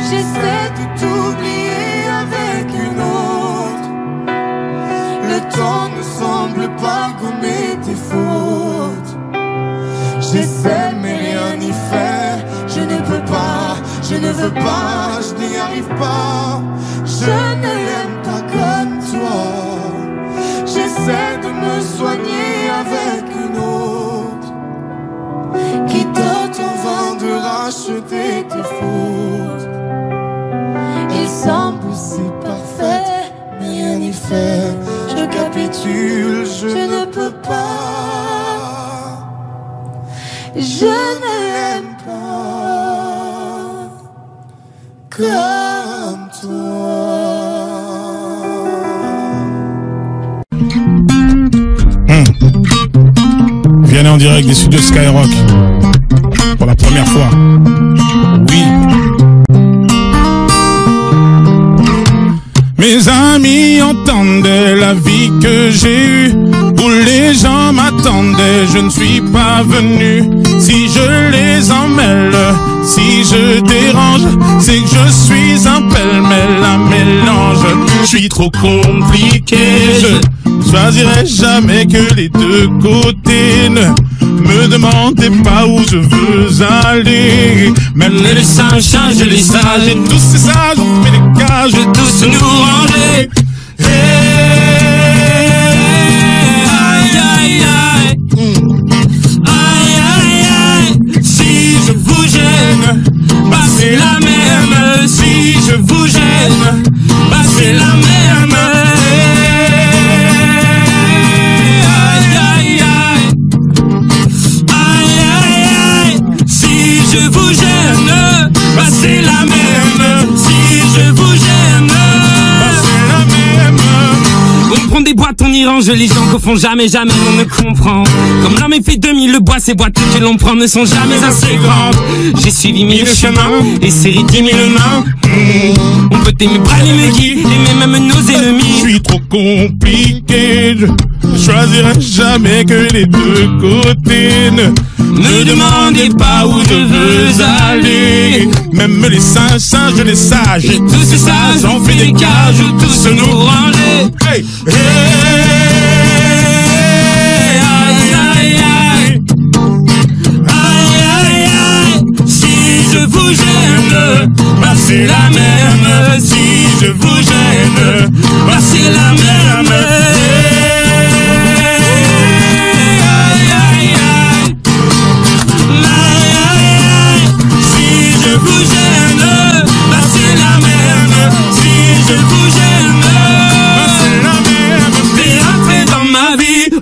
J'essaie de t'oublier avec une autre. Le temps ne semble pas gommer tes fautes. J'essaie mais rien n'y fait. Je ne peux pas, je ne veux pas, je n'y arrive pas. Je ne l'aime pas comme toi. J'essaie de me soigner avec une autre qui tente en vain de racheter tes fautes. Il semble si parfait, Mais rien n'y fait. Je capitule, je ne peux pas. je ne l'aime pas comme toi. Viens en direct des studios Skyrock pour la première fois. Oui. Mes amis entendaient la vie que j'ai eue, où les gens m'attendaient, je ne suis pas venu. Si je les emmêle, si je dérange, c'est que je suis un pêle-mêle, un mélange. Je suis trop compliqué, je choisirai jamais que les deux côtés. Ne me demandez pas où je veux aller. Même les singes, les sages, et tous ces sages ont fait des cages, tous nous ranger. Aïe, aïe, aïe. Aïe, aïe, aïe. Si je vous gêne, bah c'est la même. Si je vous gêne, bah c'est la même. C'est la même, si je vous gêne, c'est la même. On prend des boîtes, on y range les gens qu'au fond jamais on ne comprend. Comme l'homme est fait 2000, le bois, ces boîtes que l'on prend ne sont jamais assez grandes. J'ai suivi 1000 chemins, et série 10 000 mains. On peut aimer brailler mes guides, aimer même nos ennemis. Je suis trop compliqué, je choisirai jamais que les deux côtés. Ne demandez pas où je veux aller. Même les singes, les sages, et tous ces sages ont fait des cages où tous nous ranger. Hey, hey, aïe, aïe, aïe. Aïe, aïe, aïe. Si je vous gêne, bah c'est la même. Si je vous gêne, bah c'est la même.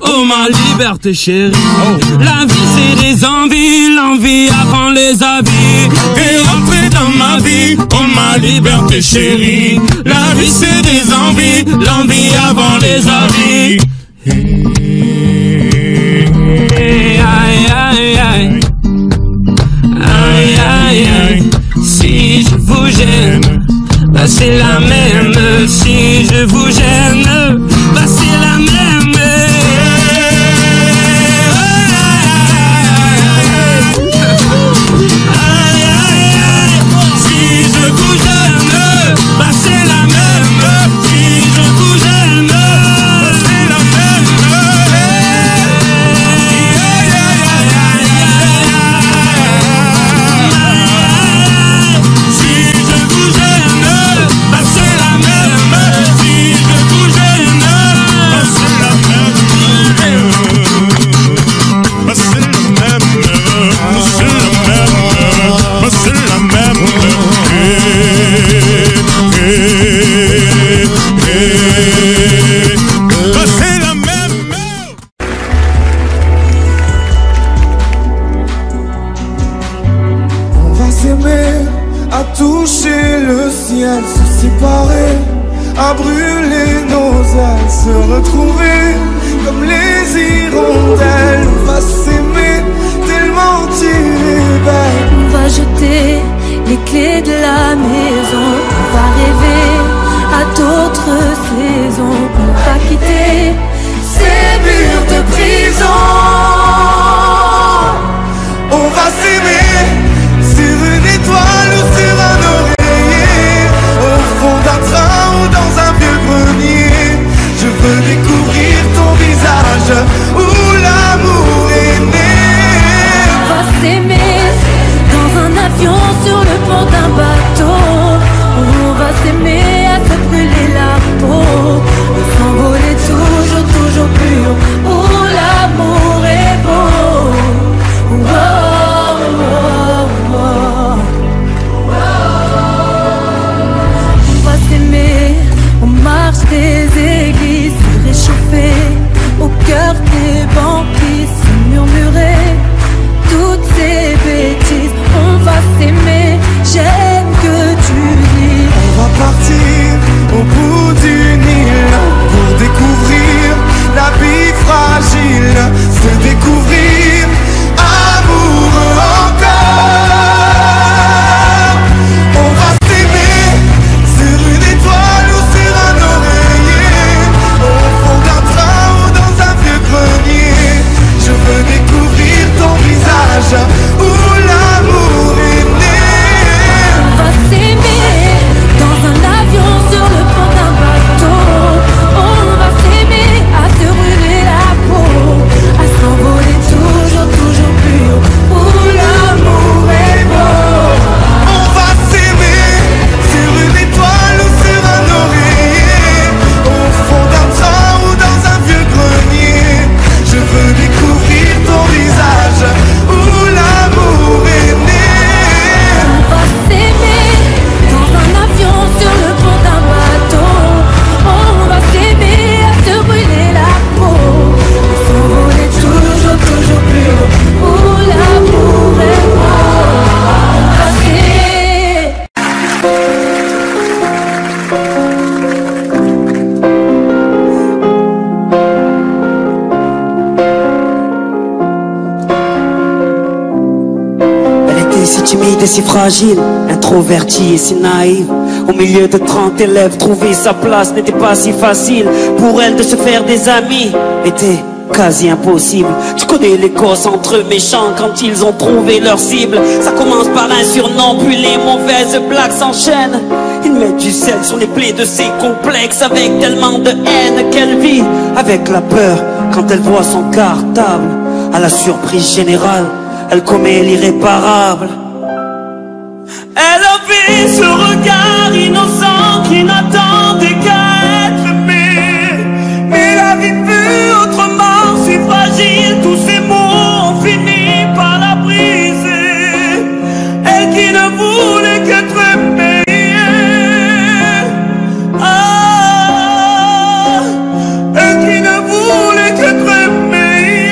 Oh ma liberté chérie, la vie c'est des envies, l'envie avant les avis. T'es rentré dans ma vie, oh ma liberté chérie, la vie c'est des envies, l'envie avant les avis. Aïe aïe aïe, aïe aïe aïe, si je vous gêne, bah c'est la même. Si je vous gêne, bah c'est la même. Si je séparer, à brûler nos ailes, se retrouver comme les hirondelles. On va s'aimer tellement tu es belle. On va jeter les clés de la maison, on va rêver à d'autres saisons, on va quitter ces murs de prison. On va s'aimer sur une étoile ou sur un oreiller, au fond d'un train ou dans un vieux grenier. Je veux découvrir ton visage où l'amour est né. On va s'aimer dans un avion, sur le pont d'un bateau. On va s'aimer à se brûler la peau, on s'envoler toujours, toujours plus haut. Oh, l'amour est beau. Oh, oh, oh. On va s'aimer aux marches des églises, se réchauffer au cœur des banquises, se murmurer toutes ces bêtises. On va s'aimer, j'aime que tu dis. On va partir au bout du Nil pour découvrir la vie fragile, se découvrir amoureux encore. On va s'aimer sur une étoile ou sur un oreiller, au fond d'un train ou dans un vieux grenier. Je veux découvrir ton visage où l'amour est né. On va s'aimer dans un avion, sur le pont d'un bateau. On va s'aimer à se brûler la peau, à s'envoler toujours, toujours plus haut. Oh, l'amour est beau. On va s'aimer sur une étoile ou sur un oreiller, au fond d'un train ou dans un vieux grenier. Je veux découvrir ton visage où l'amour est né. On va s'aimer dans un avion, sur le pont d'un bateau. On va s'aimer à se brûler la peau, à s'envoler toujours, toujours plus haut. Oh, l'amour est beau. On va s'aimer. Elle était si timide et si fragile, introvertie et si naïve. Au milieu de 30 élèves, trouver sa place n'était pas si facile. Pour elle de se faire des amis était quasi impossible. Tu connais les gosses entre eux méchants quand ils ont trouvé leur cible. Ça commence par un surnom, puis les mauvaises blagues s'enchaînent. Ils mettent du sel sur les plaies de ses complexes, avec tellement de haine qu'elle vit avec la peur quand elle voit son cartable. À la surprise générale, elle commet l'irréparable. Elle avait ce regard innocent qui n'attendait qu'à être aimé. Mais la vie fut autrement si fragile, tous ces mots ont fini par la briser. Elle qui ne voulait qu'être aimée. Ah, elle qui ne voulait qu'être aimée.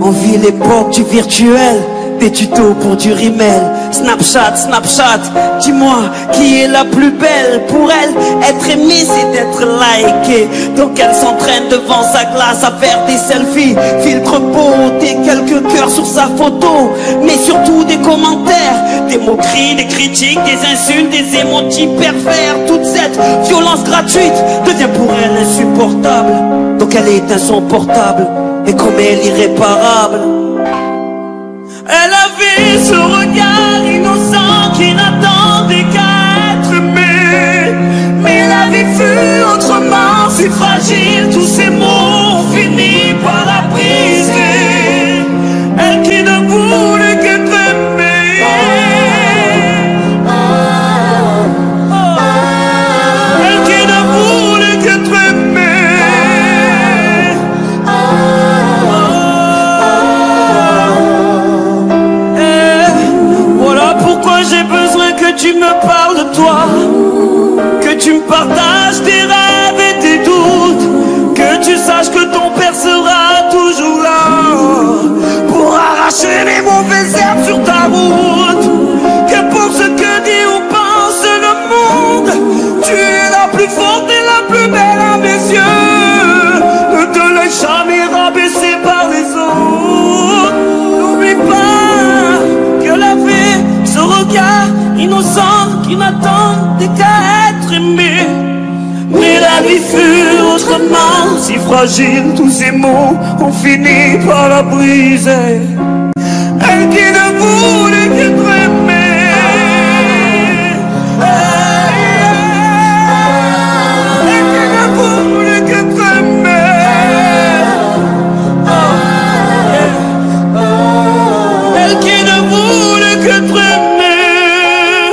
On vit l'époque du virtuel, des tutos pour du rimel. Snapchat, Snapchat, dis-moi qui est la plus belle. Pour elle, être aimée c'est d'être likée. Donc elle s'entraîne devant sa glace à faire des selfies. Filtre beauté, quelques cœurs sur sa photo. Mais surtout des commentaires, des moqueries, des critiques, des insultes, des emojis pervers. Toute cette violence gratuite devient pour elle insupportable. Donc elle éteint son portable et commet l'irréparable. Elle avait ce regard innocent qui n'attendait qu'à être aimé. Mais la vie fut autrement si fragile, tous ces mots ont fini par la briser. Elle qui ne voulait qu'être aimée. Elle qui ne voulait qu'être aimée. J'ai besoin que tu me parles de toi, que tu me partages tes rêves et tes doutes, que tu saches que ton père sera toujours là pour arracher les mauvaises herbes sur ta fragile, tous ces mots ont fini par la briser. Elle qui ne voulait qu'être aimée, elle qui ne voulait qu'être aimée, elle qui ne voulait qu'être aimée.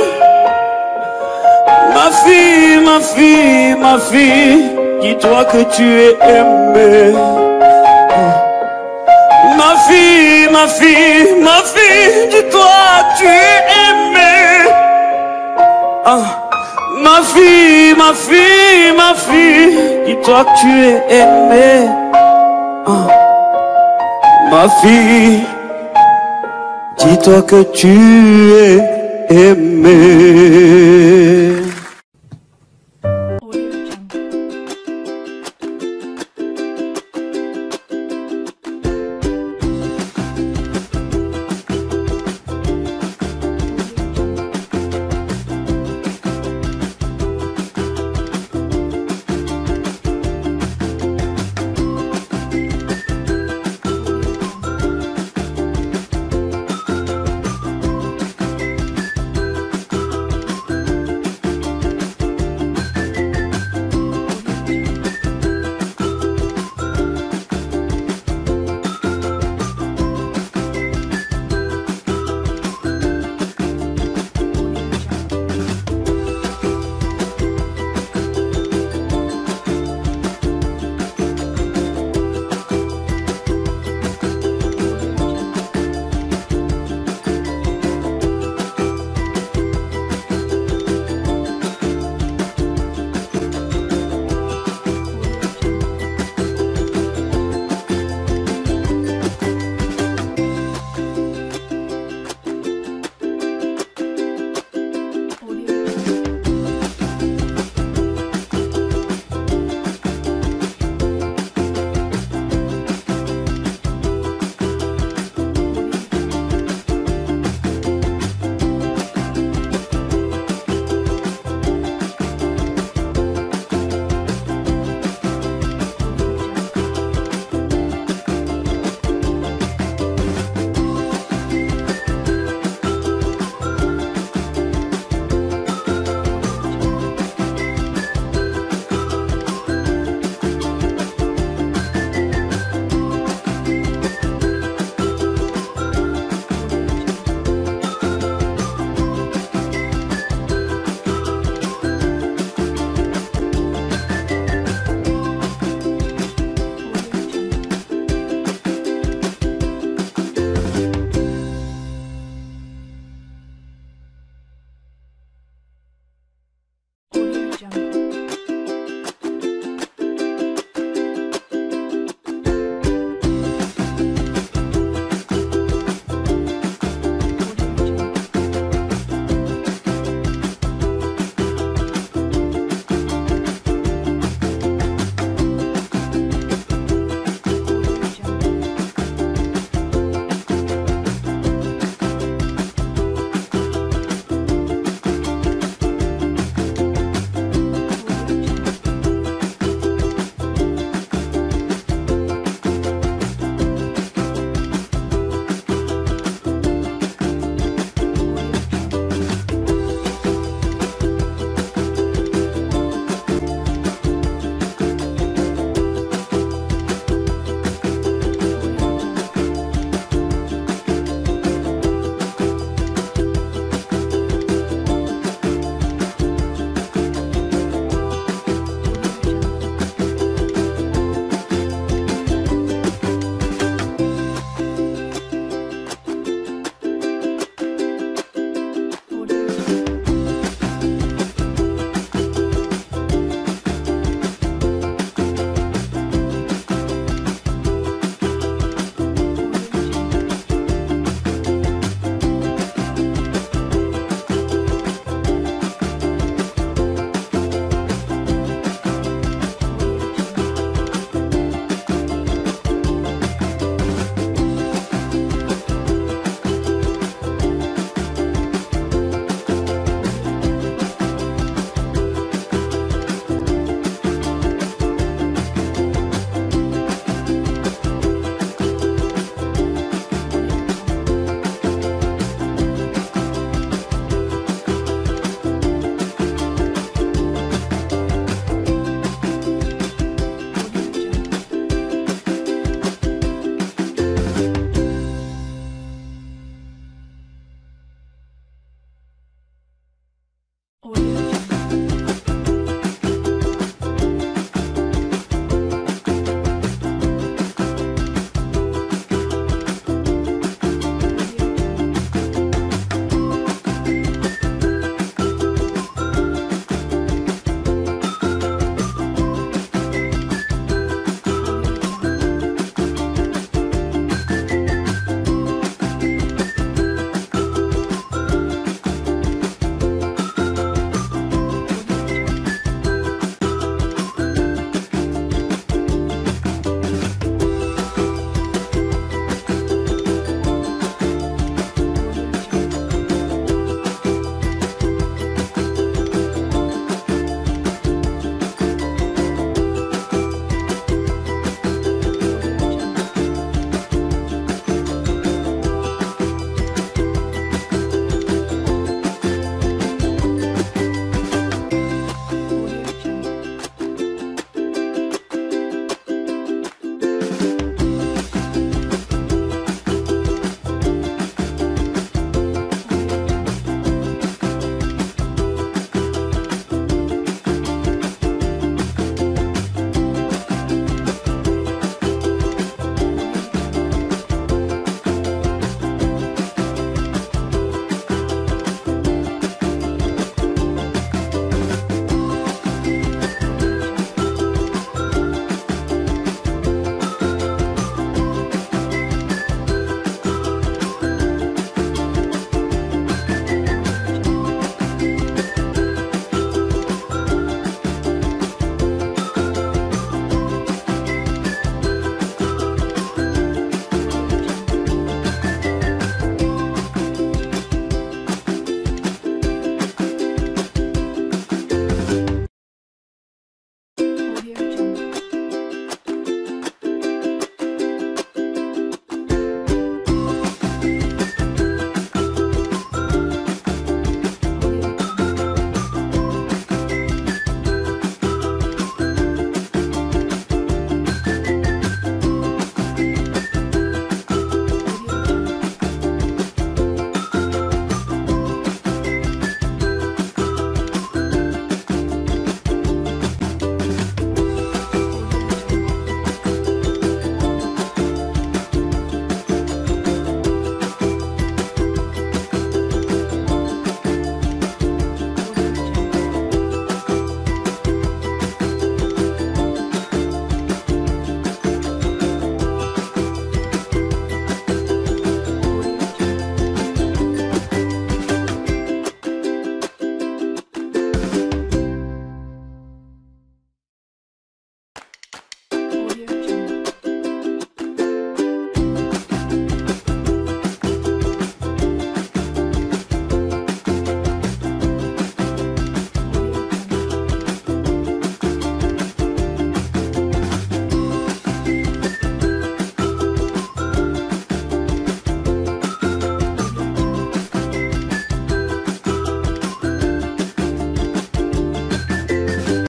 Ma fille, ma fille, ma fille, dis-toi que tu es aimée. Ma fille, ma fille, ma fille, dis-toi que tu es aimée. Ma fille, ma fille, ma fille, dis-toi que tu es aimée. Ma fille, dis-toi que tu es aimée.